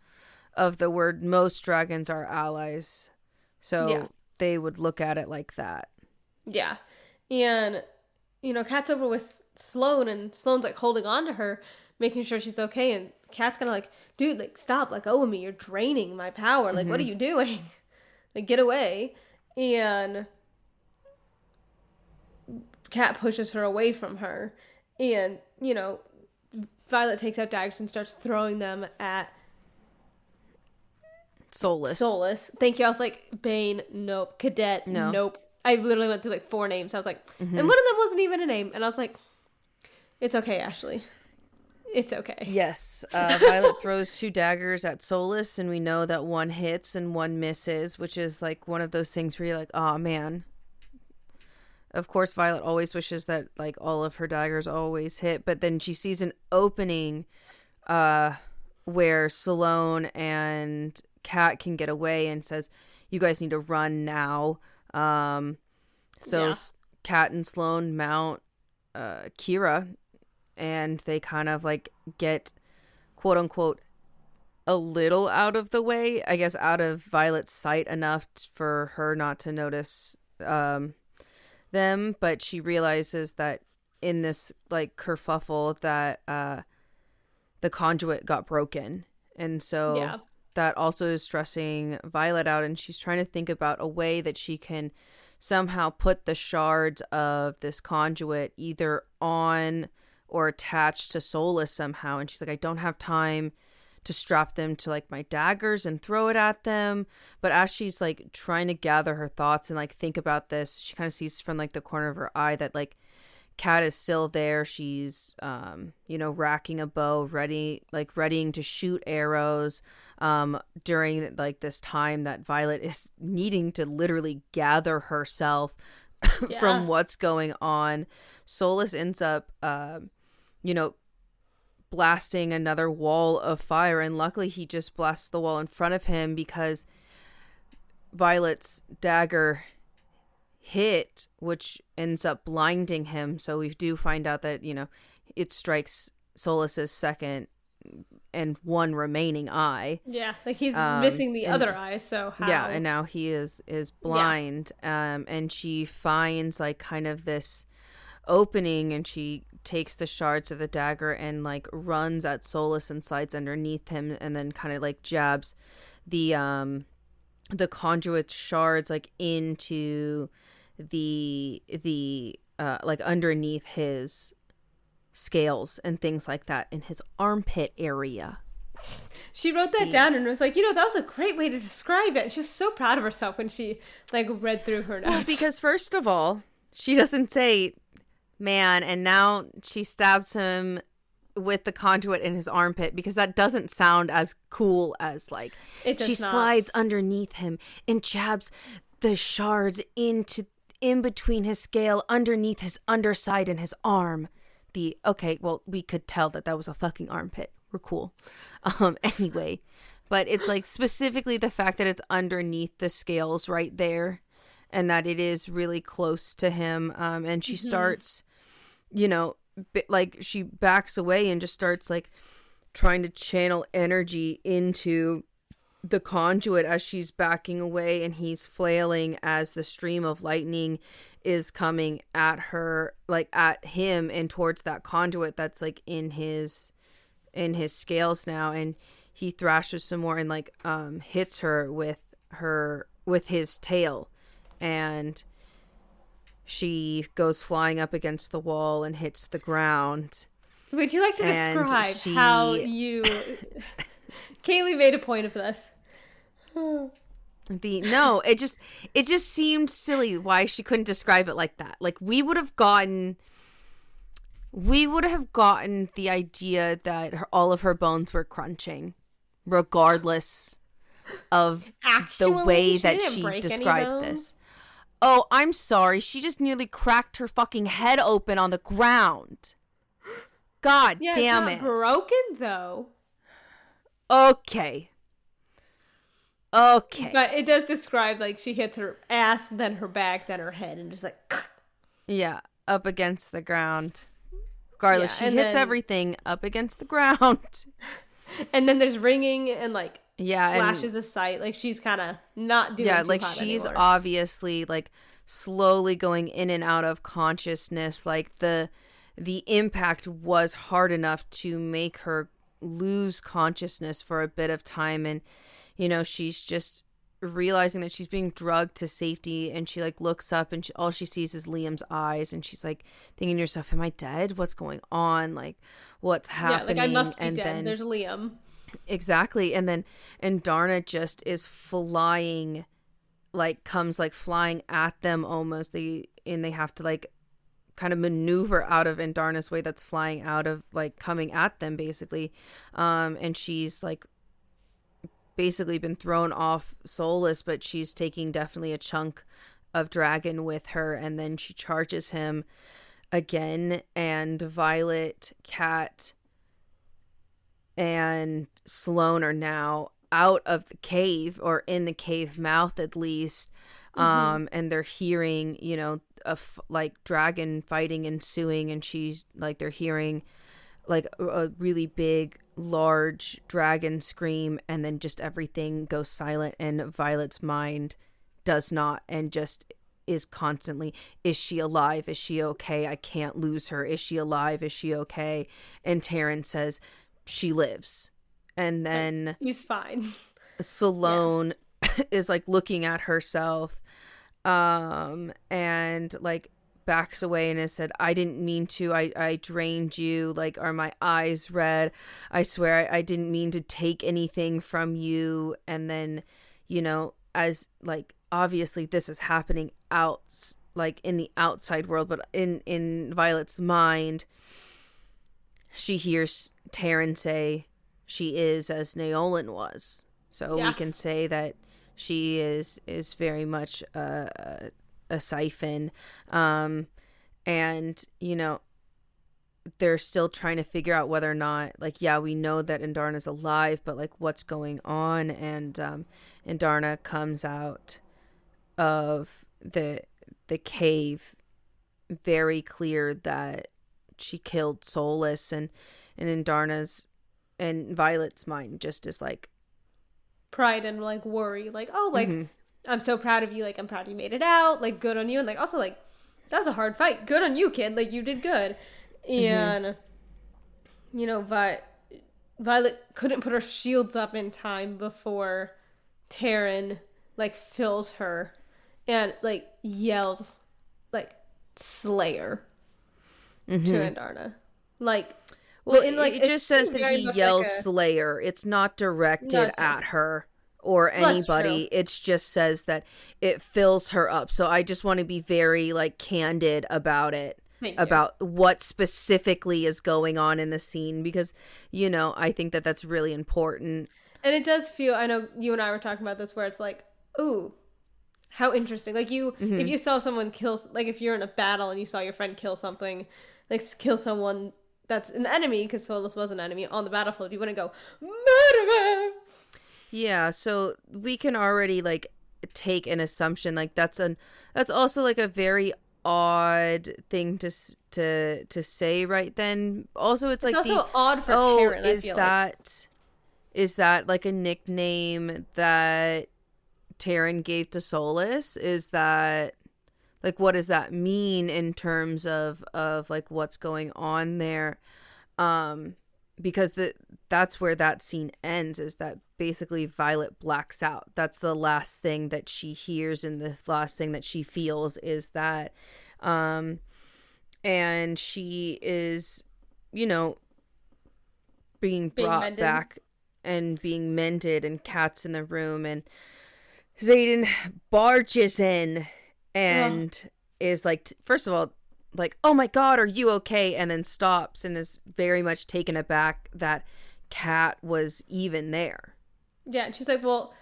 the word, most dragons are allies. So they would look at it like that. Yeah. And, Kat's over with Sloane, and Sloane's, like, holding on to her, making sure she's okay, and Kat's kind of like, dude, like, stop, let go of me, you're draining my power, like, what are you doing? Like, get away. And Kat pushes her away from her, and, Violet takes out daggers and starts throwing them at Solus. Thank you. I was like, Bane, nope. Cadet, nope. I literally went through like 4 names. I was like, and one of them wasn't even a name. And I was like, it's okay, Ashley. It's okay. Yes. Violet throws 2 daggers at Solus, and we know that one hits and one misses, which is like one of those things where you're like, oh man. Of course, Violet always wishes that like all of her daggers always hit, but then she sees an opening where Sloane and Kat can get away and says, you guys need to run now. Kat and Sloane mount Kira, and they kind of like get quote unquote a little out of the way, I guess, out of Violet's sight enough for her not to notice them, but she realizes that in this like kerfuffle that the conduit got broken, and so that also is stressing Violet out, and she's trying to think about a way that she can somehow put the shards of this conduit either on or attached to Solus somehow. And she's like, I don't have time to strap them to like my daggers and throw it at them. But as she's like trying to gather her thoughts and like think about this, she kind of sees from like the corner of her eye that like Kat is still there. She's racking a bow, readying to shoot arrows during like this time that Violet is needing to literally gather herself from what's going on. Solus ends up blasting another wall of fire, and luckily he just blasts the wall in front of him because Violet's dagger hit, which ends up blinding him. So we do find out that it strikes Solus's second and one remaining eye. Yeah, like he's missing the other eye, so how? Yeah, and now he is blind. And she finds like kind of this opening, and she takes the shards of the dagger and like runs at Solus and slides underneath him, and then kind of like jabs the conduit shards like into the like underneath his scales and things like that in his armpit area. She wrote that down and was like, that was a great way to describe it. She was so proud of herself when she like read through her notes. Well, because first of all, she doesn't say man, and now she stabs him with the conduit in his armpit, because that doesn't sound as cool as like It does she not. slides underneath him and jabs the shards into in between his scale, underneath his underside and his arm. Okay, well, we could tell that was a fucking armpit. We're cool. Anyway, but it's like specifically the fact that it's underneath the scales right there, and that it is really close to him. And she starts, like she backs away and just starts like trying to channel energy into the conduit as she's backing away, and he's flailing as the stream of lightning is coming at her, like at him and towards that conduit that's like in his scales now. And he thrashes some more and like hits her with his tail, and she goes flying up against the wall and hits the ground. Would you like to describe how you... Kaylee made a point of this. No, it just seemed silly why she couldn't describe it like that. Like we would have gotten the idea that all of her bones were crunching, regardless of the way that she described this. Oh, I'm sorry. She just nearly cracked her fucking head open on the ground. God damn it. It's not broken, though. Okay. But it does describe, like, she hits her ass, then her back, then her head, and just like... Yeah, up against the ground. Regardless, she hits everything up against the ground. And then there's ringing and, like, yeah, flashes of sight. Like, she's kind of not doing too hot like, she's anymore. Obviously, like, slowly going in and out of consciousness. Like, the impact was hard enough to make her lose consciousness for a bit of time. And, she's just realizing that she's being drugged to safety, and she, like, looks up, and all she sees is Liam's eyes, and she's, like, thinking to herself, am I dead? What's going on? Like, what's happening? Yeah, like, I must be dead. Then, there's Liam. Exactly. And Darna just is flying, like, comes, like, flying at them almost. They have to, like, kind of maneuver out of Darna's way that's flying out of, like, coming at them, basically. And she's, like, basically been thrown off soulless, but she's taking definitely a chunk of dragon with her. And then she charges him again, and Violet, Cat, and Sloane are now out of the cave, or in the cave mouth at least. And they're hearing, like dragon fighting ensuing, and she's like, they're hearing like a really big, large dragon scream, and then just everything goes silent, and Violet's mind does not, and just is constantly, is she alive? Is she okay? I can't lose her. Is she alive? Is she okay? And Taryn says she lives. And then he's fine. Sloane is like looking at herself, and like backs away and has said, I didn't mean to. I drained you. Like, are my eyes red? I swear I didn't mean to take anything from you. And then, as like, obviously this is happening out, like in the outside world, but in Violet's mind, she hears Taryn say she is as Naolan was. So we can say that she is very much a siphon. And, they're still trying to figure out whether or not, like, we know that Indarna's alive, but like what's going on. And Indarna comes out of the cave very clear that she killed Soulless, and Indarna's and Violet's mind just is like pride and like worry, like, oh, like, I'm so proud of you, like, I'm proud you made it out, like, good on you. And like, also, like, that was a hard fight, good on you, kid, like, you did good. And Violet couldn't put her shields up in time before Taryn like fills her and like yells like Slayer to Indarna. Like, well, it just says that he yells like Slayer. It's not directed at her or anybody. It just says that it fills her up. So I just want to be very like candid about it. Thank you. about what specifically is going on in the scene because, I think that that's really important. And it does feel, I know you and I were talking about this, where it's like, ooh, how interesting. Like if you saw someone kill, like if you're in a battle and you saw your friend kill something, like kill someone that's an enemy, because Solus was an enemy on the battlefield, you wouldn't go, murderer! Yeah, so we can already like take an assumption like that's also like a very odd thing to say right then. Also, it's like also odd for oh, Taryn, I feel like. is that like a nickname that Taryn gave to Solus? Is that like what does that mean in terms of like what's going on there? Because that's where that scene ends, is that basically Violet blacks out. That's the last thing that she hears and the last thing that she feels is that and she is being brought mended. back and being mended, and Kat's in the room, and Xaden barges in and is like, first of all, like, oh my god, are you okay? And then stops and is very much taken aback that Kat was even there. Yeah, and she's like, well,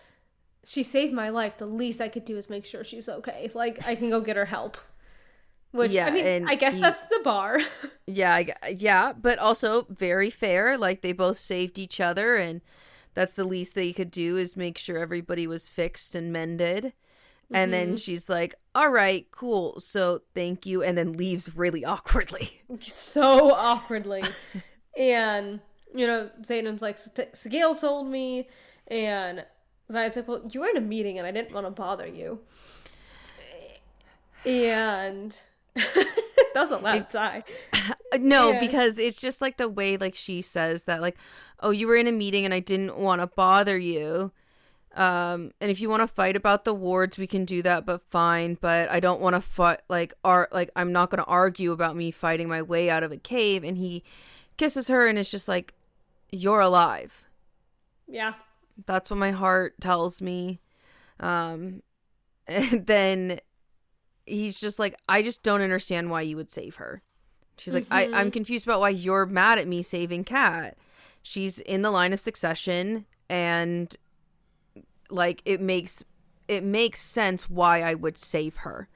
she saved my life. The least I could do is make sure she's okay. Like, I can go get her help. Which, Yeah, I mean, and I guess that's the bar. yeah, but also very fair. Like, they both saved each other, and that's the least they could do is make sure everybody was fixed and mended. And then she's like, all right, cool. So thank you. And then leaves really awkwardly. So awkwardly. And, Xaden's like, Sigale sold me. And Violet's like, well, you were in a meeting and I didn't want to bother you. And that was a loud sigh. No, because it's just like the way like she says that, like, oh, you were in a meeting and I didn't want to bother you. And if you want to fight about the wards, we can do that, but fine. But I don't want to fight, I'm not going to argue about me fighting my way out of a cave. And he kisses her and is just like, you're alive. Yeah. That's what my heart tells me. And then he's just like, I just don't understand why you would save her. She's like, I'm confused about why you're mad at me saving Kat. She's in the line of succession, and like it makes sense why I would save her.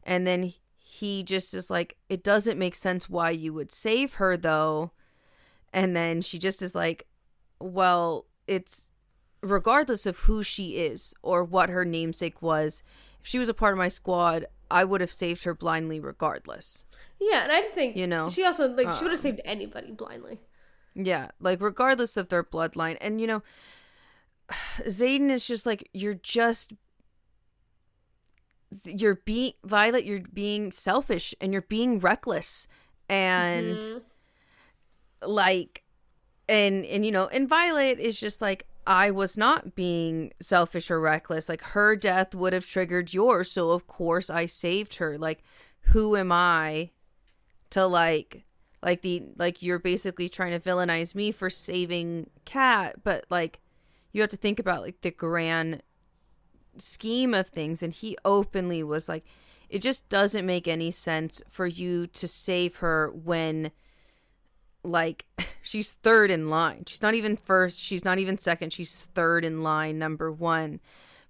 And then he just is like, it doesn't make sense why you would save her though. And then she just is like, well, it's regardless of who she is or what her namesake was, if she was a part of my squad, I would have saved her blindly regardless. Yeah, and I think she also she would have saved anybody blindly. Yeah, like regardless of their bloodline. And Xaden is just like, Violet, you're being selfish and you're being reckless. And like, and Violet is just like, I was not being selfish or reckless. Like, her death would have triggered yours. So of course I saved her. Like, who am I to you're basically trying to villainize me for saving Kat, but like, you have to think about like the grand scheme of things. And he openly was like, it just doesn't make any sense for you to save her when like she's third in line. She's not even first, she's not even second, she's third in line, number one.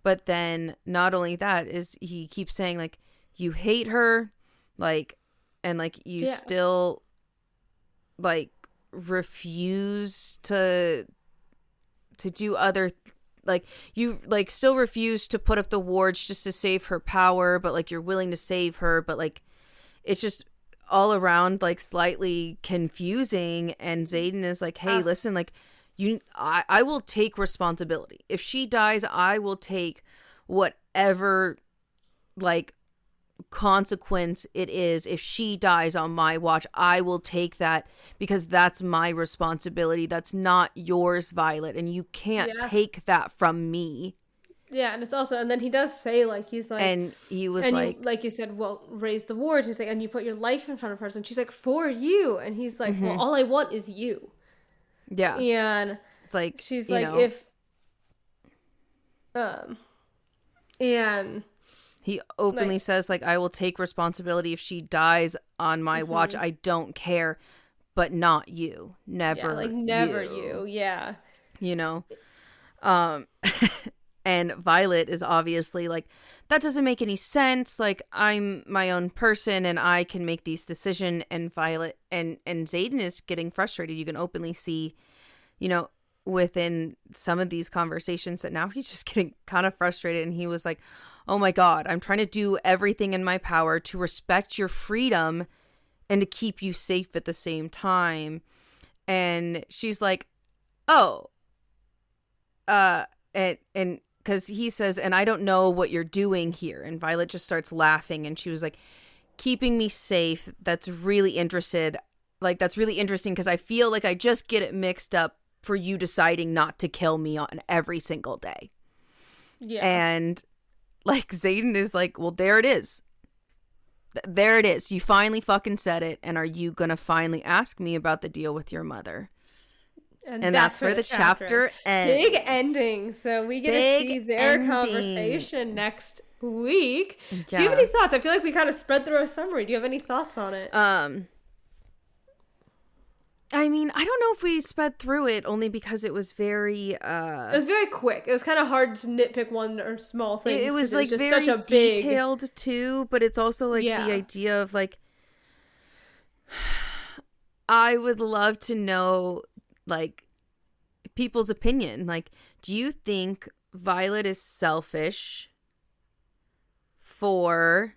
But then not only that, is he keeps saying like, you hate her, like, and like you still like refuse to do other, like, you like still refuse to put up the wards just to save her power, but like you're willing to save her, but like it's just all around like slightly confusing. And Xaden is like, hey, listen, like I will take responsibility. If she dies, I will take whatever like consequence it is. If she dies on my watch, I will take that, because that's my responsibility. That's not yours, Violet, and you can't take that from me. Yeah, and it's also, and then he does say, like, he's like, and he was and like, like you said, well, raise the wards. He's like, and you put your life in front of hers, and she's like, for you, and he's like, well, all I want is you. Yeah, and it's like, she's like, if, and He openly Like, says, like, I will take responsibility if she dies on my watch. I don't care, but not you. yeah, Never like never you. you. Yeah. You know? Um, and Violet is obviously like, that doesn't make any sense. Like, I'm my own person and I can make these decisions. And Violet and Xaden is getting frustrated. You can openly see, you know, within some of these conversations that now he's just getting kind of frustrated. And he was like, oh my God, I'm trying to do everything in my power to respect your freedom and to keep you safe at the same time. And she's like, oh, and because he says, and I don't know what you're doing here. And Violet just starts laughing. And she was like, keeping me safe. That's really interested. Like, that's really interesting because I feel like I just get it mixed up for you deciding not to kill me on every single day. Yeah. And like Xaden is like, well, there it is. There it is. You finally fucking said it. And are you going to finally ask me about the deal with your mother? And that's where the chapter ends. Big ending. So we get to see their conversation next week. Yeah. Do you have any thoughts? I feel like we kind of spread through a summary. Do you have any thoughts on it? I mean, I don't know if we sped through it only because it was very it was very quick. It was kind of hard to nitpick one or small thing. It was like just very such a detailed too, but it's also like the idea of like, I would love to know like people's opinion. Like, do you think Violet is selfish for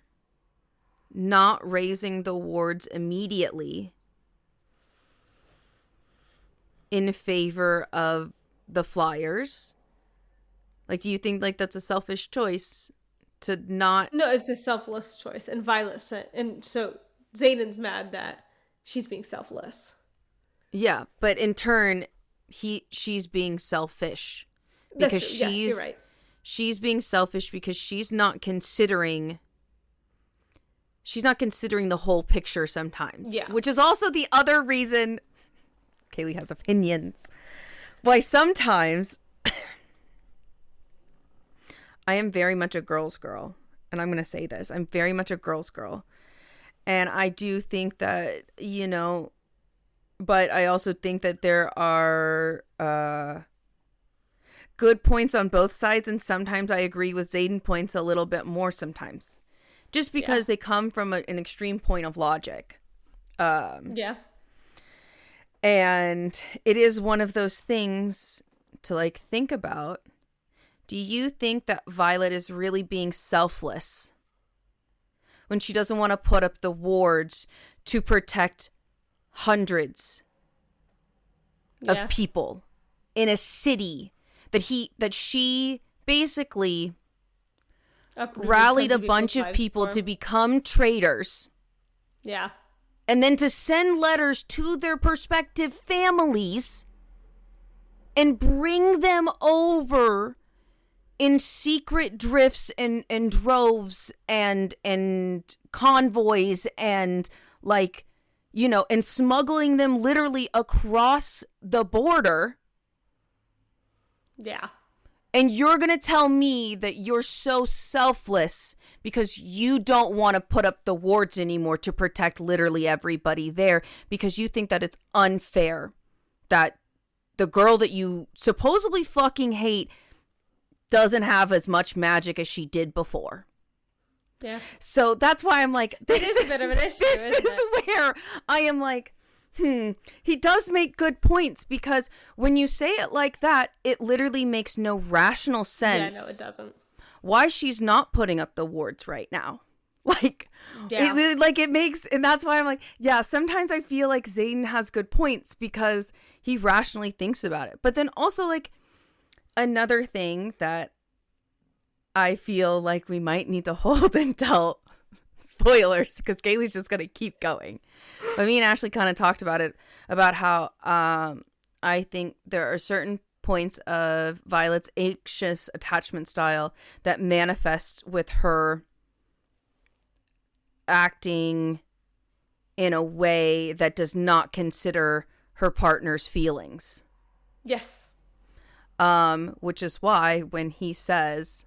not raising the wards immediately in favor of the Flyers? Like, do you think like that's a selfish choice to not? No, it's a selfless choice. And Violet said, and so Xaden's mad that she's being selfless. Yeah, but in turn, she's being selfish because you're right. She's being selfish because she's not considering the whole picture sometimes. Yeah, which is also the other reason Kaylee has opinions. Why sometimes I am very much a girl's girl, and I'm going to say this. I'm very much a girl's girl. And I do think that, you know, but I also think that there are good points on both sides, and sometimes I agree with Xaden points a little bit more sometimes. Just because they come from an extreme point of logic. Yeah. And it is one of those things to like think about. Do you think that Violet is really being selfless when she doesn't want to put up the wards to protect hundreds of people in a city that she basically rallied a bunch of people to become traitors? Yeah. And then to send letters to their prospective families and bring them over in secret drifts and droves and convoys and like, you know, and smuggling them literally across the border. Yeah. And you're going to tell me that you're so selfless because you don't want to put up the wards anymore to protect literally everybody there because you think that it's unfair that the girl that you supposedly fucking hate doesn't have as much magic as she did before. Yeah. So that's why I'm like, this is a bit of an issue, this is where I am like, he does make good points because when you say it like that, it literally makes no rational sense. Yeah, no, it doesn't. Why she's not putting up the wards right now. Like, it makes, and that's why I'm like, yeah, sometimes I feel like Xaden has good points because he rationally thinks about it. But then also like another thing that I feel like we might need to hold until spoilers because Kaylee's just going to keep going. But me and Ashley kind of talked about it, about how I think there are certain points of Violet's anxious attachment style that manifests with her acting in a way that does not consider her partner's feelings. Yes. Which is why when he says,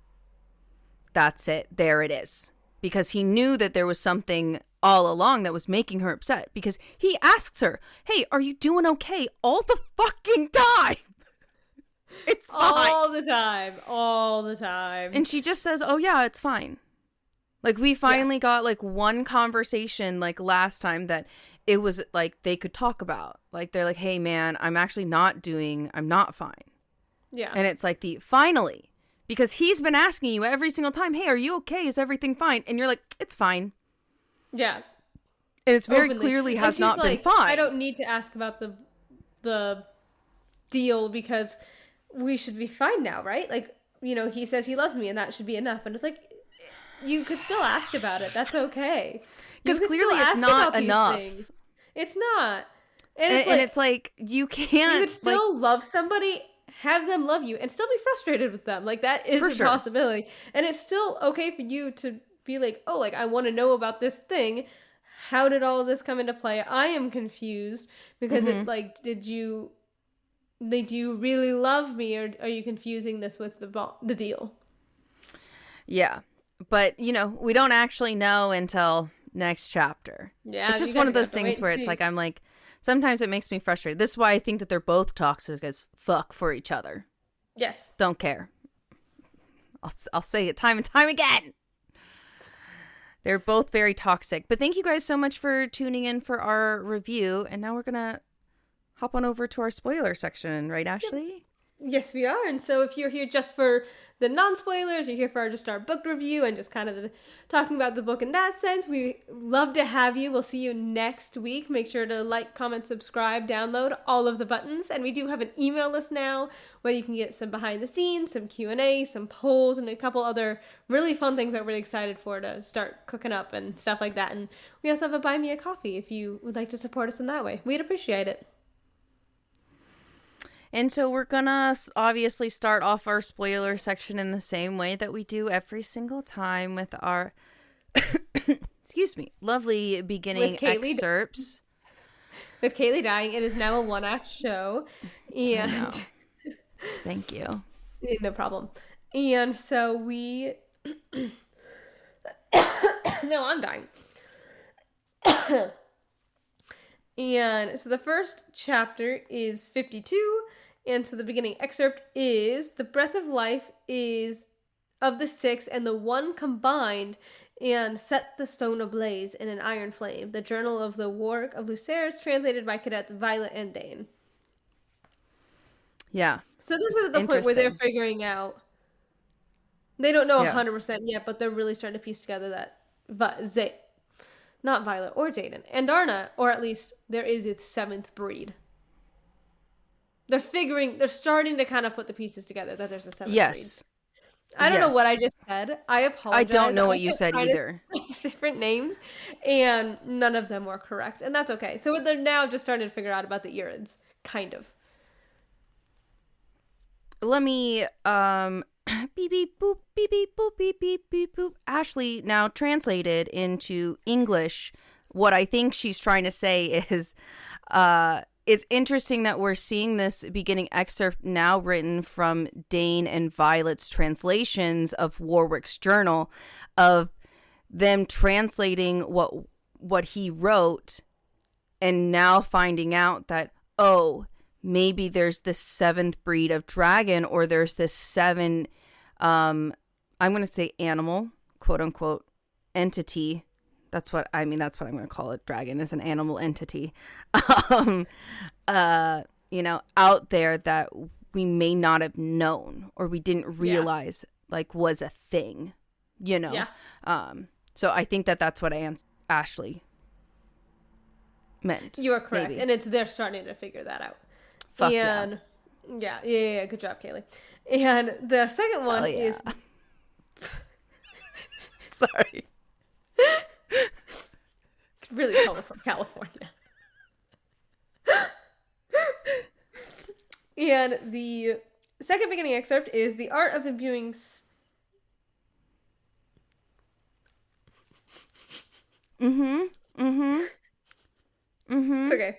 that's it. There it is. Because he knew that there was something all along that was making her upset. Because he asks her, hey, are you doing okay? All the fucking time. It's fine. All the time. All the time. And she just says, oh, yeah, it's fine. Like, we finally got, like, one conversation, like, last time that it was, like, they could talk about. Like, they're like, hey, man, I'm not fine. Yeah. And it's like finally. Because he's been asking you every single time, hey, are you okay? Is everything fine? And you're like, it's fine. Yeah. And it's very Openly. clearly And has she's not been like, fine. I don't need to ask about the deal because we should be fine now, right? Like, you know, he says he loves me and that should be enough. And it's like, you could still ask about it. That's okay. Because clearly it's not enough. It's not. And it's like, you can't. You could still love somebody, have them love you, and still be frustrated with them. Like, that is a possibility. And it's still okay for you to be like, oh, like, I want to know about this thing. How did all of this come into play? I am confused because it, like, do you really love me, or are you confusing this with the deal? Yeah. But, you know, we don't actually know until next chapter. Yeah. It's just one of those things where it's like, I'm like, sometimes it makes me frustrated. This is why I think that they're both toxic as fuck for each other. Yes. Don't care. I'll say it time and time again. They're both very toxic. But thank you guys so much for tuning in for our review. And now we're going to hop on over to our spoiler section, right, Ashley? Yes, we are. And so if you're here just for the non-spoilers, you're here for just our book review and just kind of talking about the book in that sense, we love to have you. We'll see you next week. Make sure to like, comment, subscribe, download all of the buttons. And we do have an email list now where you can get some behind the scenes, some Q&A, some polls, and a couple other really fun things that we're really excited for to start cooking up and stuff like that. And we also have a Buy Me a Coffee if you would like to support us in that way. We'd appreciate it. And so we're gonna obviously start off our spoiler section in the same way that we do every single time with our, excuse me, lovely beginning excerpts. With Kaylee dying, it is now a one-act show. And thank you. No problem. And so we... No, I'm dying. And so the first chapter is 52, and so the beginning excerpt is, the breath of life is of the six, and the one combined, and set the stone ablaze in an iron flame. The Journal of the War of Lucerys, translated by cadets Violet and Dane. Yeah. So this is at the point where they're figuring out, they don't know 100% yet, but they're really starting to piece together that not Violet or Jaden, and Darna, or at least there is its seventh breed. They're starting to kind of put the pieces together that there's a seventh breed. I don't know what I just said. I apologize. I don't know what you said either. Different names, and none of them were correct, and that's okay. So they're now just starting to figure out about the Irids, kind of. Let me, beep, beep, boop, beep, beep, boop, beep, beep, beep, boop. Ashley, now translated into English, what I think she's trying to say is, it's interesting that we're seeing this beginning excerpt now written from Dane and Violet's translations of Warwick's journal, of them translating what he wrote, and now finding out that, oh, maybe there's this seventh breed of dragon, or there's this seven, I'm going to say animal, quote unquote, entity. That's what I'm going to call it. Dragon is an animal entity, out there that we may not have known, or we didn't realize was a thing, Yeah. So I think that-that's what Ashley meant. You are correct. Maybe. And they're starting to figure that out. Fuck and yeah. Good job, Kaylee. And the second one is sorry. Really coming from California. And the second beginning excerpt is the art of imbuing It's okay.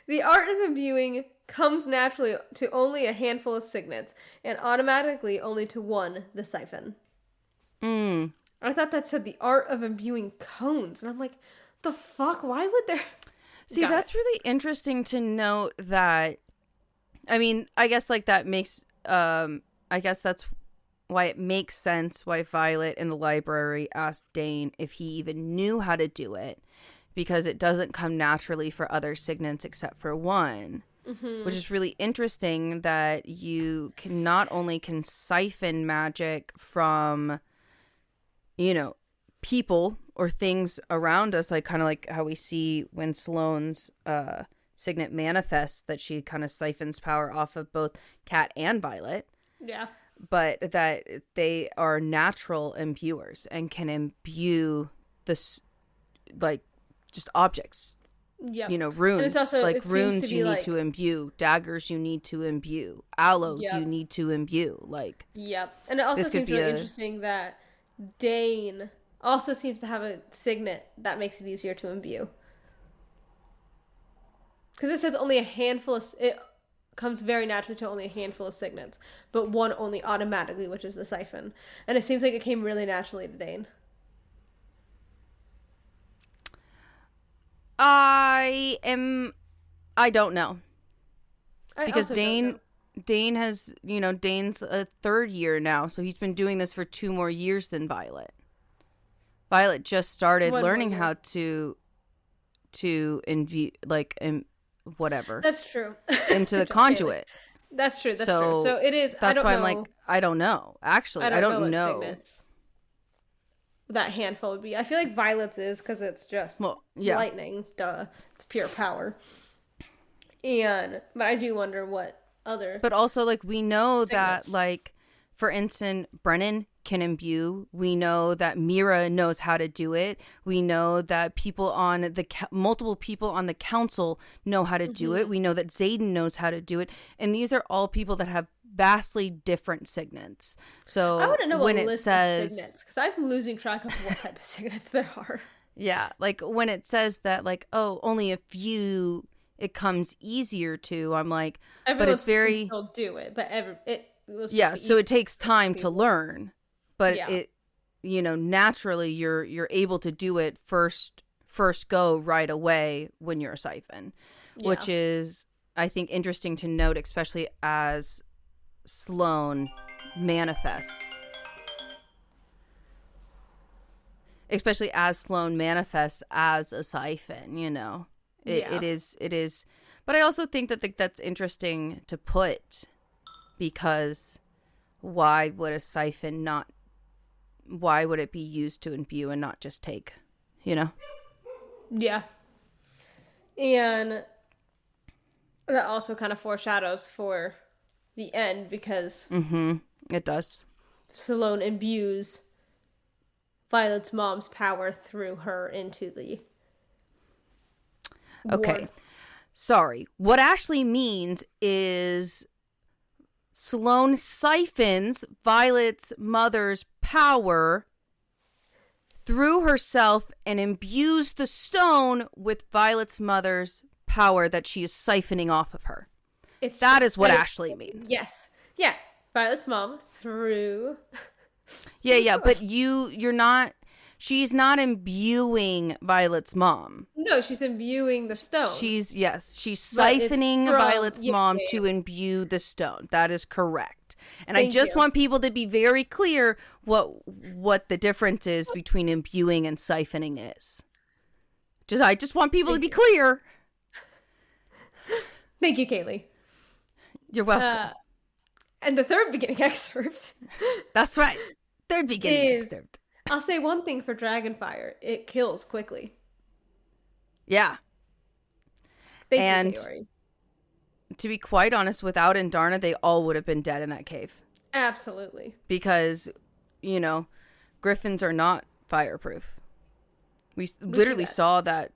The art of imbuing comes naturally to only a handful of signets, and automatically only to one, the siphon. Mm. I thought that said the art of imbuing cones. And I'm like, the fuck? Why would there... See, Got it. that's really interesting to note that, I mean, I guess like that makes, I guess that's why it makes sense why Violet in the library asked Dane if he even knew how to do it, because it doesn't come naturally for other signets except for one. Mm-hmm. Which is really interesting that you can not only can siphon magic from, people or things around us, like kind of like how we see when Sloane's signet manifests, that she kind of siphons power off of both Cat and Violet. Yeah. But that they are natural imbuers and can imbue this, like, just objects. Yep. Runes. And it's also, like it runes seems to be you need like, to imbue. Daggers you need to imbue. Aloe yep. you need to imbue. Like, yep. And it also this could seems be really interesting that Dane also seems to have a signet that makes it easier to imbue. Because it says only a handful of... It comes very naturally to only a handful of signets, but one only automatically, which is the siphon. And it seems like it came really naturally to Dane. I don't know. Because Dane has, Dane's a third year now, so he's been doing this for 2 more years than Violet. Violet just started learning how to imbue, like, whatever. That's true. Into the conduit. That's true. That's true. So it is. That's why I'm like, I don't know. Actually, I don't know. Signets that handful would be. I feel like Violet's is because it's just lightning. Duh. It's pure power. But I do wonder what other. But also, like, we know signets. that, like, for instance, Brennan can imbue. We know that Mira knows how to do it. We know that multiple people on the council know how to do it. We know that Xaden knows how to do it. And these are all people that have vastly different signets. So I want to know when a it list says, of signets, because I'm losing track of what type of signets there are. Yeah, like when it says that, like, oh, only a few it comes easier to, I'm like, Everyone but it's very can still do it, but so it takes time to learn, but yeah. it naturally you're able to do it first go right away when you're a siphon, which is, I think, interesting to note, especially as Sloane manifests. Especially as Sloane manifests as a siphon, It is. But I also think that that's interesting to put, because why would a siphon why would it be used to imbue and not just take, Yeah. And that also kind of foreshadows for the end, because it does. Sloane imbues Violet's mom's power through her into the Okay. ward. Sorry. What Ashley means is Sloane siphons Violet's mother's power through herself and imbues the stone with Violet's mother's power that she is siphoning off of her. That is what Ashley means. Yes. Yeah. Violet's mom through... Yeah, but you're not... She's not imbuing Violet's mom. No, she's imbuing the stone. She's siphoning Violet's mom to imbue the stone. That is correct. And I just want people to be very clear what the difference is between imbuing and siphoning is. I just want people to be clear. Thank you, Kaylee. You're welcome. And the third beginning excerpt. That's right. Third beginning excerpt. I'll say one thing for Dragonfire. It kills quickly. Yeah. Thank you, Leori. To be quite honest, without Indarna, they all would have been dead in that cave. Absolutely. Because, griffins are not fireproof. We literally saw that,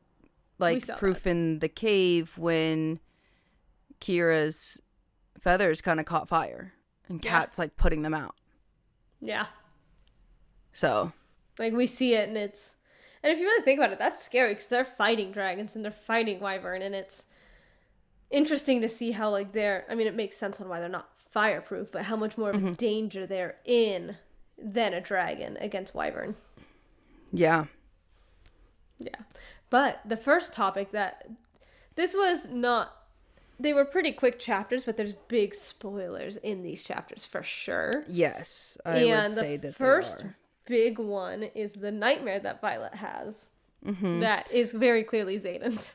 proof in the cave when Kira's feathers kind of caught fire. And Cat's, putting them out. Yeah. So. We see it, and it's... And if you really think about it, that's scary, because they're fighting dragons, and they're fighting wyvern, and it's interesting to see how, they're... I mean, it makes sense on why they're not fireproof, but how much more of a danger they're in then a dragon against Wyvern. Yeah. Yeah. But the first topic this was not, they were pretty quick chapters, but there's big spoilers in these chapters for sure. Yes, I would say that the first big one is the nightmare that Violet has. That is very clearly Xaden's.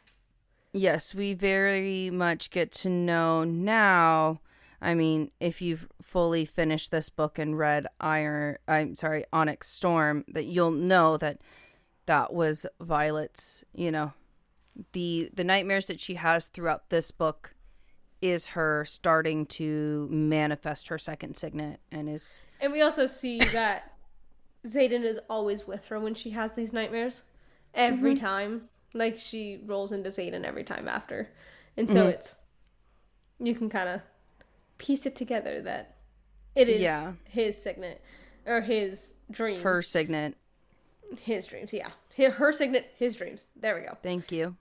Yes, we very much get to know now. I mean, if you've fully finished this book and read Onyx Storm, that you'll know that was Violet's, the nightmares that she has throughout this book is her starting to manifest her second signet and we also see that Xaden is always with her when she has these nightmares. Every time. Like, she rolls into Xaden every time after. And so you can kind of piece it together that it is his signet. Or his dreams. Her signet. His dreams, yeah. Her signet, his dreams. There we go. Thank you.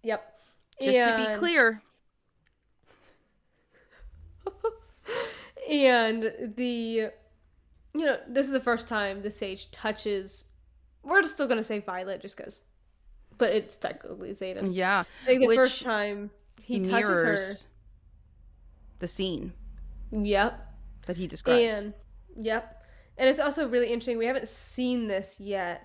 Yep. Just to be clear. And this is the first time the sage touches, we're still going to say Violet just because, but it's technically Xaden. Yeah. Like the first time he touches her. The scene. Yep. That he describes. And it's also really interesting. We haven't seen this yet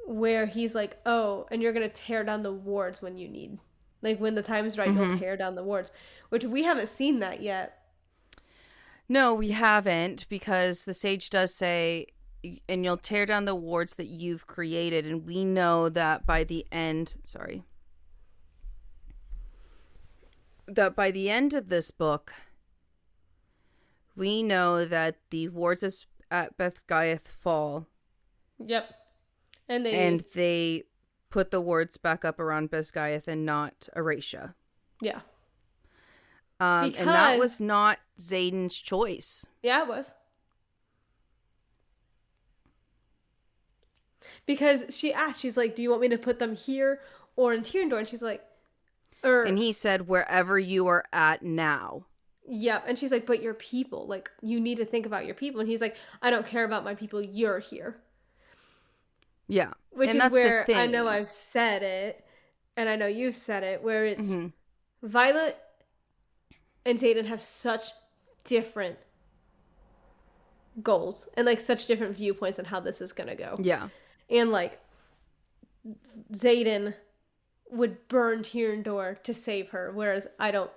where he's like, oh, and you're going to tear down the wards when you need. Like, when the time is right, you'll tear down the wards. Which we haven't seen that yet. No, we haven't, because the sage does say, and you'll tear down the wards that you've created. And we know that by the end of this book, we know that the wards at Bethgaiath fall. Yep. And they put the wards back up around Bethgaiath and not Eratia. Yeah. And that was not Xaden's choice. Yeah, it was. Because she asked, she's like, do you want me to put them here or in Tyrandor? And she's like, and he said, wherever you are at now. Yeah, and she's like, but your people, like, you need to think about your people. And he's like, I don't care about my people, you're here. Yeah. Which is where I know I've said it, and I know you've said it, where it's Violet and Xaden have such different goals and, like, such different viewpoints on how this is going to go. Yeah. And, like, Xaden would burn Tyrandor to save her, whereas I don't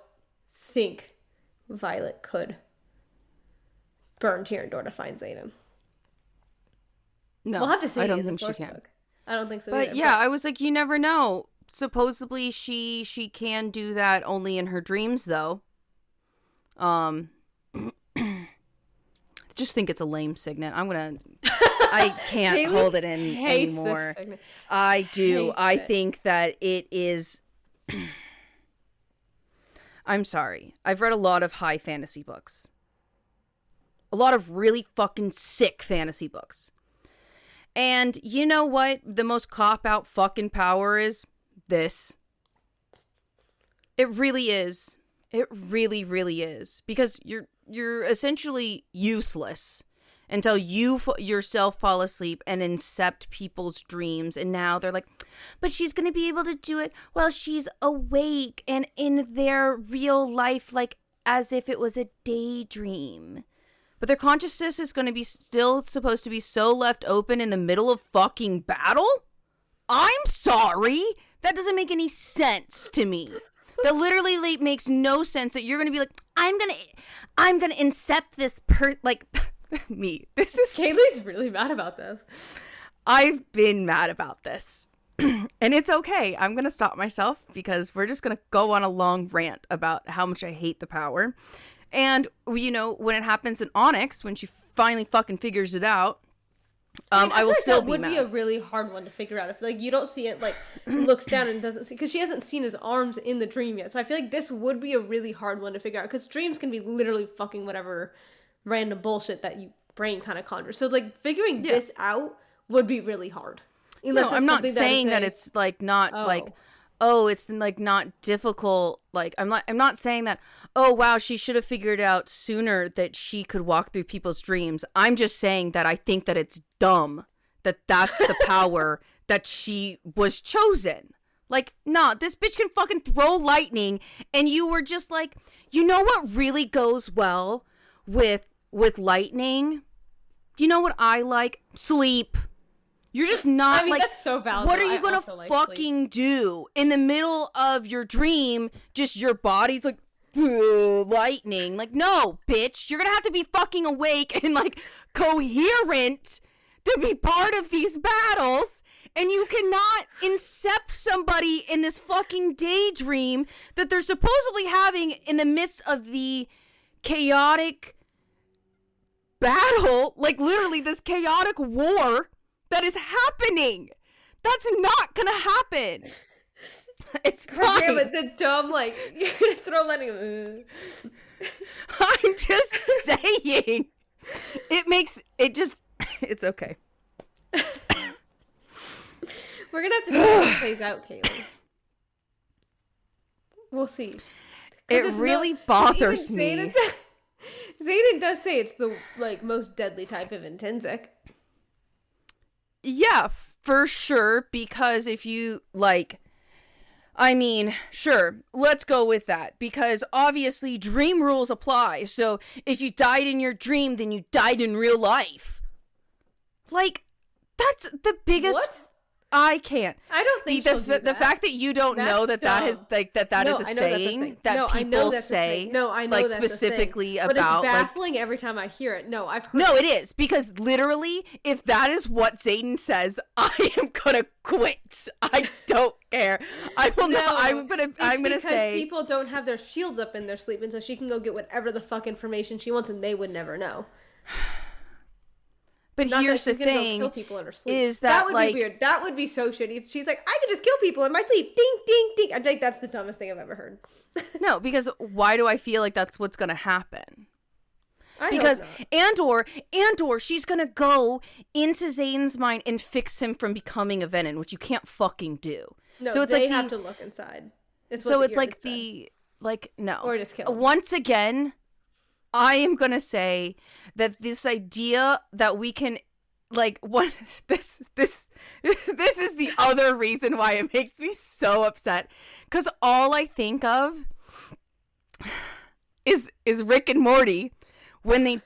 think Violet could burn Tyrandor to find Xaden. No, we'll have to see. I don't think she can. Book. I don't think so. But either, I was like, you never know. Supposedly, she can do that only in her dreams, though. I just think it's a lame signet. I can't hold it in anymore. I do. I think that it is. I'm sorry. I've read a lot of high fantasy books. A lot of really fucking sick fantasy books. And you know what the most cop-out fucking power is? This. It really is. It really, really is. Because you're essentially useless until you yourself fall asleep and incept people's dreams. And now they're like, but she's going to be able to do it while she's awake and in their real life, like as if it was a daydream. But their consciousness is going to be still supposed to be so left open in the middle of fucking battle? I'm sorry. That doesn't make any sense to me. That literally makes no sense that you're going to be like, I'm going to incept this me. This is Kaylee's really mad about this. I've been mad about this. And it's okay. I'm going to stop myself because we're just going to go on a long rant about how much I hate the power. And, you know, when it happens in Onyx, when she finally fucking figures it out, I will still be mad. That would be a really hard one to figure out. If, like, you don't see it, like, looks down and doesn't see, because she hasn't seen his arms in the dream yet. So I feel like this would be a really hard one to figure out, because dreams can be literally fucking whatever random bullshit that you brain kind of conjures. So, like, figuring this out would be really hard. No, I'm not saying that it's, like, not, like, oh, it's like not difficult. Like I'm not saying that, oh wow, she should have figured out sooner that she could walk through people's dreams. I'm just saying that I think that it's dumb that that's the power that she was chosen. Like, nah, this bitch can fucking throw lightning, and you were just like, you know what really goes well with lightning? You know what I like? Sleep. You're just not, I mean, like, that's so valuable. What are you gonna fucking do in the middle of your dream? Just your body's like, lightning. Like, no, bitch, you're gonna have to be fucking awake and like coherent to be part of these battles. And you cannot incept somebody in this fucking daydream that they're supposedly having in the midst of the chaotic battle, like literally this chaotic war that is happening. That's not gonna happen. It's fine. Damn it, the dumb, like, you're gonna throw lightning. I'm just saying. It's okay. We're gonna have to see how it plays out, Kaylee. We'll see. It really bothers me. Zayden does say it's the like most deadly type of intrinsic. Yeah, for sure. Because if you like, I mean, sure, let's go with that. Because obviously dream rules apply. So if you died in your dream, then you died in real life. Like, that's the biggest. What? I can't. I don't think the fact that you don't know that is like that is a saying that people say. No, I know like that's specifically a thing. about. But it's baffling every time I hear it. No, I've heard. No, it is because literally, if that is what Zayden says, I am gonna quit. I don't care. I will not. I'm gonna say people don't have their shields up in their sleep, and so she can go get whatever the fuck information she wants, and they would never know. But not here's that the thing: kill people in her sleep. is that would like be weird? That would be so shitty. If she's like, I could just kill people in my sleep. Ding, ding, ding. I think that's the dumbest thing I've ever heard. No, because why do I feel like that's what's gonna happen? Because and or she's gonna go into Zayn's mind and fix him from becoming a Venom, which you can't fucking do. No, so it's they like have to look inside. So it's like the no. Or just kill him. Once again, I am gonna say that this idea that we can like what this is the other reason why it makes me so upset, because all I think of is Rick and Morty when they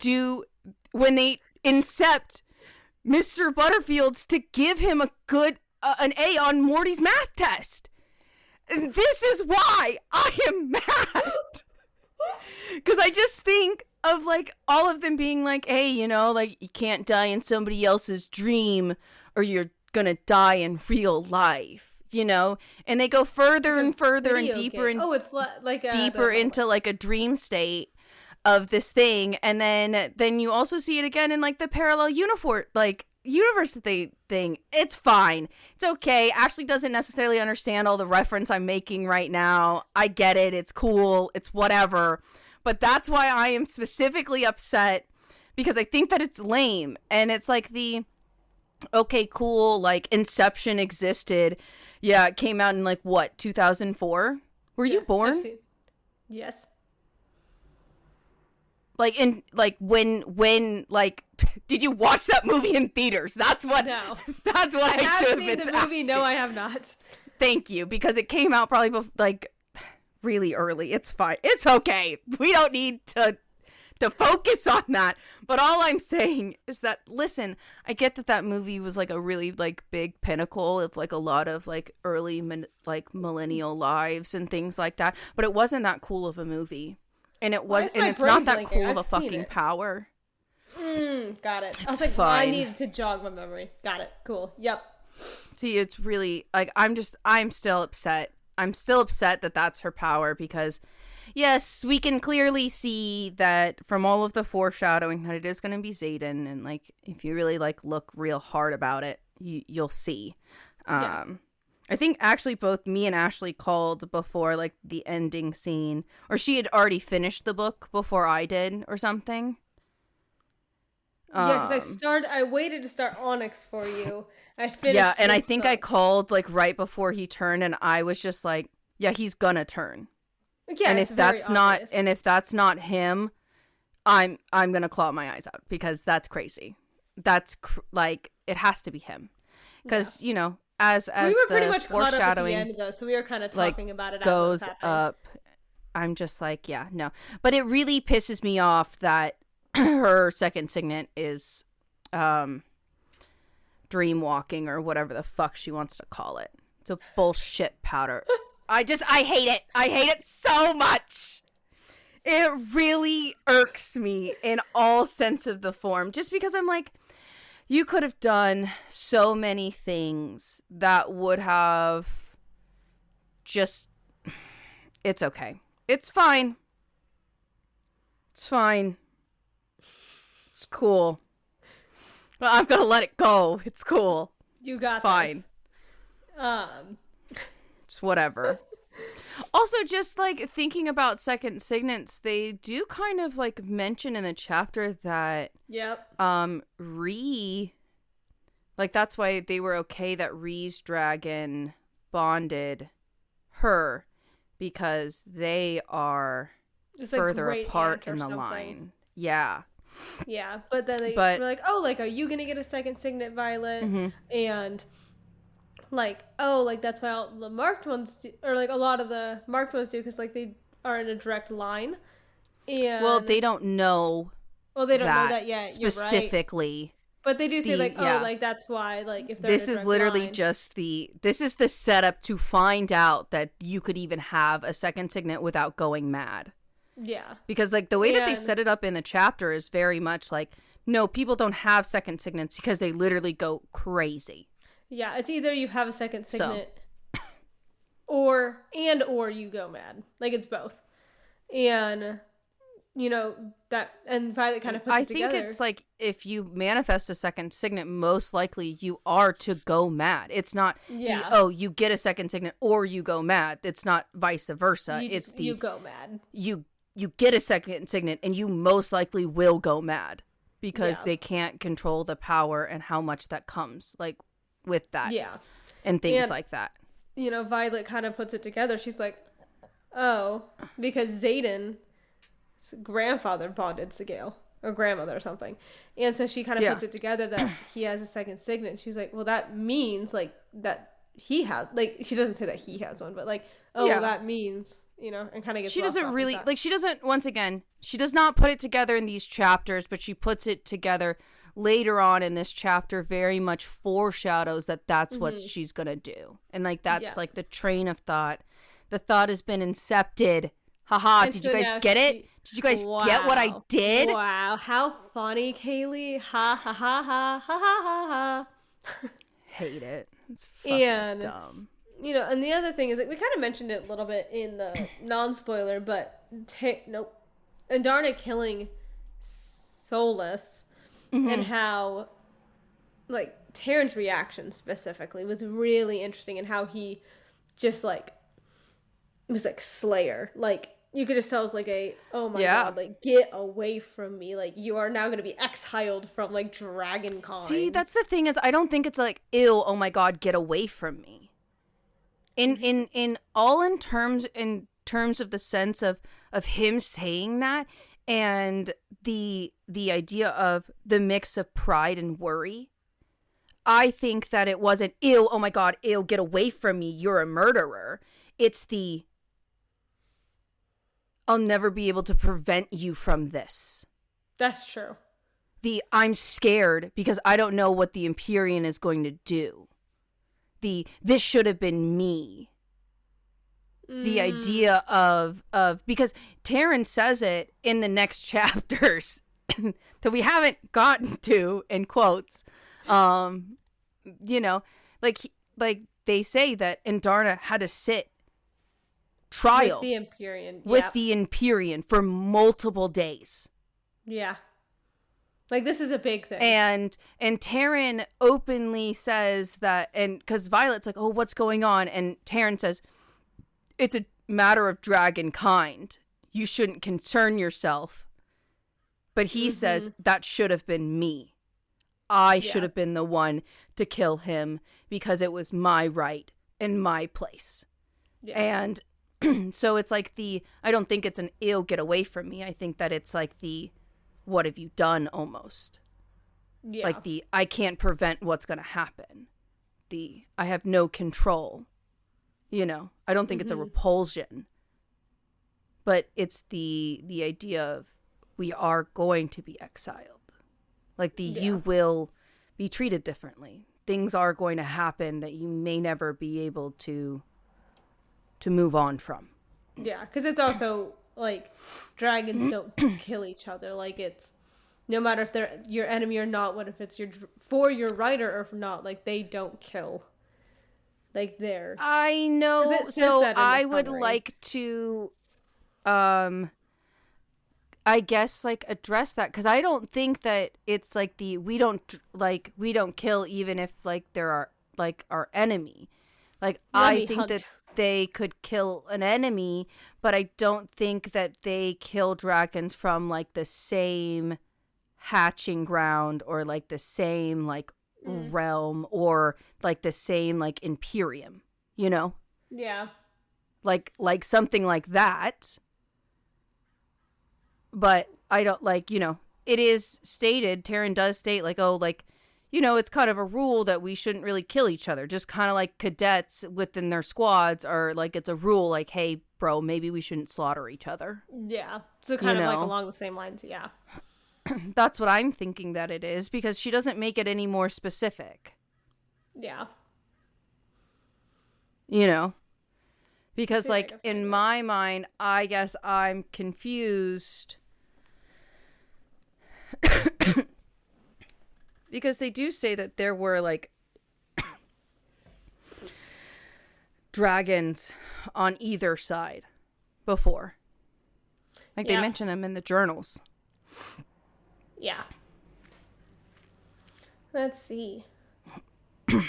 incept Mr. Butterfields to give him an A on Morty's math test. And this is why I am mad. Because I just think of, like, all of them being like, hey, you know, like, you can't die in somebody else's dream or you're gonna die in real life, you know? And they go further and further and deeper and it's like deeper into, like, a dream state of this thing. And then you also see it again in, like, the parallel universe thing. It's fine. It's okay. Ashley doesn't necessarily understand all the reference I'm making right now. I get it. It's cool. It's whatever. But that's why I am specifically upset, because I think that it's lame. And it's like okay, cool, like Inception existed. Yeah, it came out in like what, 2004? Were you born? Yes. Like when did you watch that movie in theaters? That's what. No. That's what I should have been seen the movie. asking. No, I have not. Thank you, because it came out probably really early. It's fine. It's okay. We don't need to focus on that. But all I'm saying is that, listen, I get that movie was like a really like big pinnacle of like a lot of like early millennial lives and things like that. But it wasn't that cool of a movie. And it's not that cool of a fucking power. Got it. It's I was like, fine. I needed to jog my memory. Got it. Cool. Yep. See, it's really like I'm still upset. I'm still upset that that's her power, because yes, we can clearly see that from all of the foreshadowing that it is going to be Zayden, and like if you really like look real hard about it, you'll see. Yeah. I think actually both me and Ashley called before like the ending scene, or she had already finished the book before I did or something. Yeah, because I waited to start Onyx for you. I finished. Yeah, and I this think book. I called like right before he turned, and I was just like, yeah, he's gonna turn. Yeah, And it's if very that's obvious. not him, I'm gonna claw my eyes out because that's crazy. That's like it has to be him because you know as we were pretty the much caught up at the foreshadowing end though, so we were kind of like talking about it as it was goes happening. up. I'm just like, yeah, no. But it really pisses me off that her second signet is dream walking or whatever the fuck she wants to call it. It's a bullshit powder. I hate it. I hate it so much. It really irks me in all sense of the form. Just because I'm like, you could have done so many things that would have just... It's okay. It's fine. It's fine. It's cool. Well, I'm gonna let it go. It's cool. You got it's fine. This. It's whatever. Also, just like thinking about second signets, they do kind of like mention in the chapter that Ree, like that's why they were okay that Ree's dragon bonded her because they are further apart in the line. Yeah. Yeah, but then they were like, oh, like, are you gonna get a second signet, Violet? Mm-hmm. And like, oh, like that's why all the marked ones do, or like a lot of the marked ones do, because like they are in a direct line. And well, they don't know. Well, they don't know that yet. Specifically. Right. But they do say like, oh, like that's why, like if they're this in a is direct literally line. just this is the setup to find out that you could even have a second signet without going mad. Yeah. Because like the way that they set it up in the chapter is very much like, no, people don't have second signets because they literally go crazy. Yeah, it's either you have a second signet or you go mad. Like it's both. And you know, that and Violet kind of puts it together. I think it's like if you manifest a second signet, most likely you are to go mad. It's not you get a second signet or you go mad. It's not vice versa. You go mad. You get a second signet and you most likely will go mad because they can't control the power and how much that comes like with that. Yeah. And things like that. You know, Violet kind of puts it together. She's like, oh, because Xaden's grandfather bonded Sigale or grandmother or something. And so she kind of puts it together that he has a second signet. She's like, well, that means like that he has, like, she doesn't say that he has one, but like, well, that means, you know, and kind of gets she doesn't really like, she doesn't, once again, she does not put it together in these chapters, but she puts it together later on in this chapter, very much foreshadows that that's what she's gonna do. And like that's like the train of thought. The thought has been incepted. Haha, did you guys get it? Did you guys get what I did? Wow, how funny, Kaylee. Ha ha ha ha ha ha ha. Hate it. It's fucking dumb. You know, and the other thing is, like, we kind of mentioned it a little bit in the non-spoiler, but Andarna killing Solus and how, like, Terran's reaction specifically was really interesting, and how he just, like, was like Slayer. Like, you could just tell it's like oh my god, like, get away from me. Like, you are now going to be exiled from, like, Dragonkind. See, that's the thing is, I don't think it's like, ew, oh my god, get away from me. In terms of the sense of him saying that, and the idea of the mix of pride and worry, I think that it wasn't, ew, oh my god, ew, get away from me, you're a murderer. It's the, I'll never be able to prevent you from this. That's true. The, I'm scared because I don't know what the Empyrean is going to do. The, this should have been me. The idea of because Terran says it in the next chapters that we haven't gotten to, in quotes. You know, like they say that Andarna had to sit trial with the Empyrean for multiple days. Yeah. Like, this is a big thing. And Terran openly says that, and because Violet's like, oh, what's going on? And Terran says, it's a matter of Dragonkind. You shouldn't concern yourself. But he says, that should have been me. I should have been the one to kill him because it was my right and my place. Yeah. And so it's like I don't think it's an ew, get away from me. I think that it's like what have you done almost. Yeah. Like I can't prevent what's going to happen. I have no control. You know, I don't think it's a repulsion. But it's the idea of we are going to be exiled. Like you will be treated differently. Things are going to happen that you may never be able to move on from. Yeah, because it's also like dragons don't kill each other. Like it's no matter if they're your enemy or not. What if it's for your rider or if not? Like they don't kill. Like they're. I know. So I would like to, I guess like address that because I don't think that it's like we don't kill even if like there are like our enemy. Like I think that they could kill an enemy, but I don't think that they kill dragons from like the same hatching ground or like the same like realm or like the same like Imperium, you know? Yeah. Like something like that. But I don't like, you know, it is stated, Taryn does state like, oh, like, you know, it's kind of a rule that we shouldn't really kill each other. Just kind of like cadets within their squads are like, it's a rule like, hey, bro, maybe we shouldn't slaughter each other. Yeah. So kind of like along the same lines. Yeah. That's what I'm thinking that it is because she doesn't make it any more specific. Yeah. You know, because like in my mind, I guess I'm confused because they do say that there were like dragons on either side before. Like they mention them in the journals. Yeah. Let's see. Because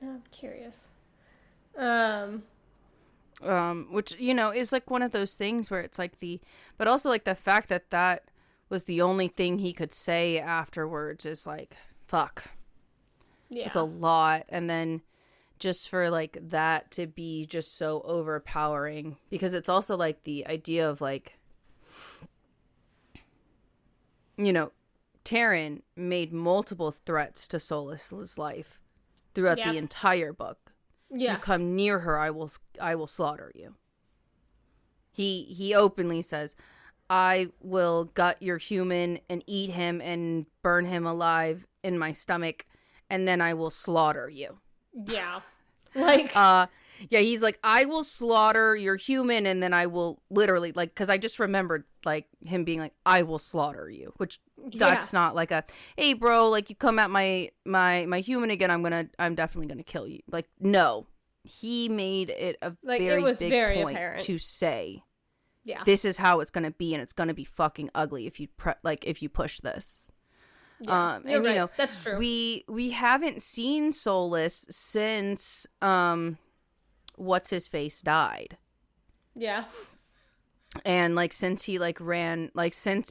now I'm curious. Which, you know, is like one of those things where it's like but also like the fact that was the only thing he could say afterwards is like, fuck. Yeah. It's a lot. And then just for like that to be just so overpowering because it's also like the idea of like, you know, Taryn made multiple threats to Solas's life throughout the entire book. Yeah. You come near her, I will slaughter you. He openly says, I will gut your human and eat him and burn him alive in my stomach, and then I will slaughter you. Yeah. Like he's like, I will slaughter your human and then I will literally like, because I just remembered like him being like, I will slaughter you, which that's not like a, hey bro, like you come at my human again, I'm definitely gonna kill you. Like, no, he made it a like, very big point apparent to say, this is how it's gonna be and it's gonna be fucking ugly if you if you push this. Yeah, and right. You know, that's true. We haven't seen Solas since what's his face died. Yeah. And like since he like ran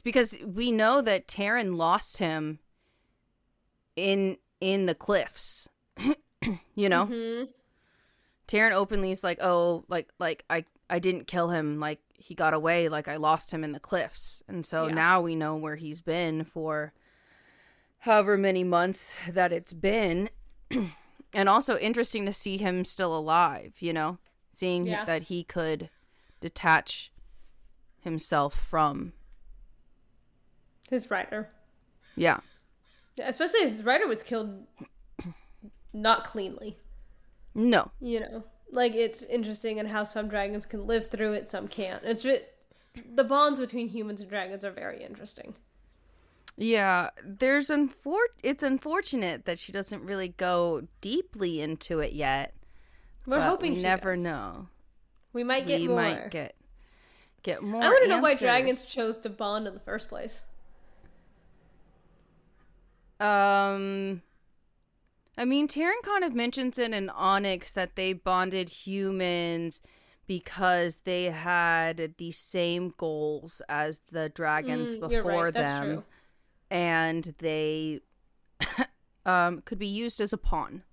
because we know that Taryn lost him in the cliffs. You know? Mm-hmm. Taryn openly is like, "Oh, like I didn't kill him, like he got away, like I lost him in the cliffs." And so now we know where he's been for however many months that it's been. And also interesting to see him still alive, you know, seeing that he could detach himself from his rider. Yeah. Especially his rider was killed not cleanly. No. You know, like it's interesting in how some dragons can live through it, some can't. The bonds between humans and dragons are very interesting. Yeah, it's unfortunate that she doesn't really go deeply into it yet. We're hoping we never know. We might get more. We might get more. I want to know why dragons chose to bond in the first place. I mean, Taryn kind of mentions it in Onyx that they bonded humans because they had the same goals as the dragons You're before right. That's them, true. and they could be used as a pawn.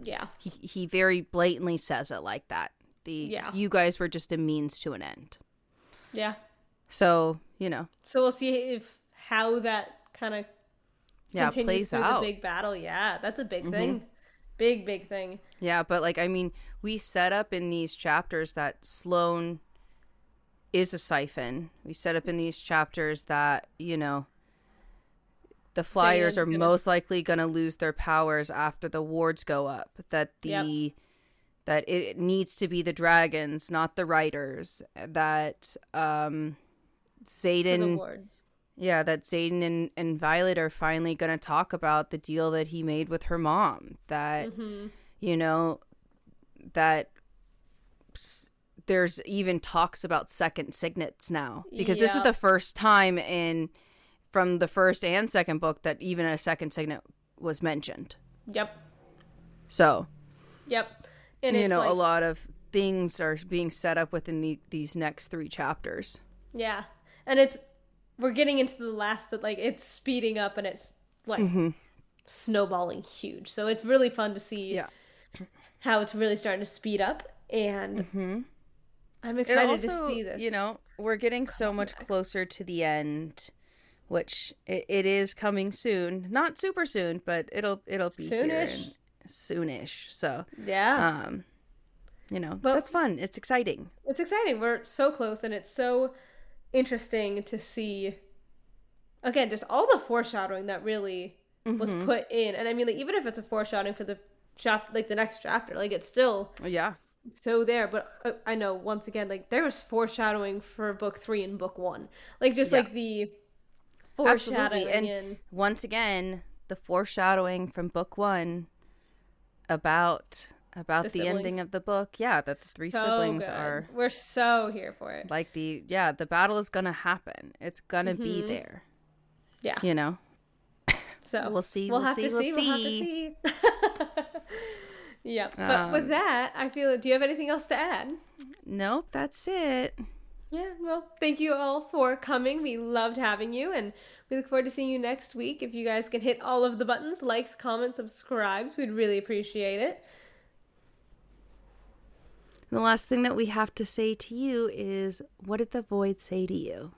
Yeah. He very blatantly says it like that. You guys were just a means to an end. Yeah. So, So we'll see how that kind of continues plays through out. the big battle. Yeah, that's a big thing. Big thing. Yeah, but we set up in these chapters that Sloane is a siphon. We set up in these chapters that, the Flyers are most likely going to lose their powers after the wards go up. That that it needs to be the dragons, not the riders. That Xaden, that Xaden and Violet are finally going to talk about the deal that he made with her mom. That that there's even talks about second signets now, because this is the first time from the first and second book that even a second signet was mentioned. Yep. So. Yep. And it's a lot of things are being set up within these next 3 chapters. Yeah. And we're getting into the last, it's speeding up and it's snowballing huge. So it's really fun to see how it's really starting to speed up. And I'm excited to see this. We're getting so much closer to the end, which it is coming soon. Not super soon, but it'll be soonish. Soonish. So yeah, but that's fun. It's exciting. We're so close, and it's so interesting to see again just all the foreshadowing that really was put in. And I mean, even if it's a foreshadowing for the the next chapter, it's still so there. But I know, once again, there was foreshadowing for book 3 and book 1, the foreshadowing. And once again, the foreshadowing from book 1 about the ending of the book. Yeah, that the 3 siblings are. We're so here for it. The battle is gonna happen. It's gonna be there. Yeah. So we'll see. We'll have to see. Yeah. But with that, I feel. Do you have anything else to add? Nope. That's it. Yeah. Well, thank you all for coming. We loved having you, and we look forward to seeing you next week. If you guys can hit all of the buttons, likes, comments, subscribes, we'd really appreciate it. And the last thing that we have to say to you is, what did the void say to you?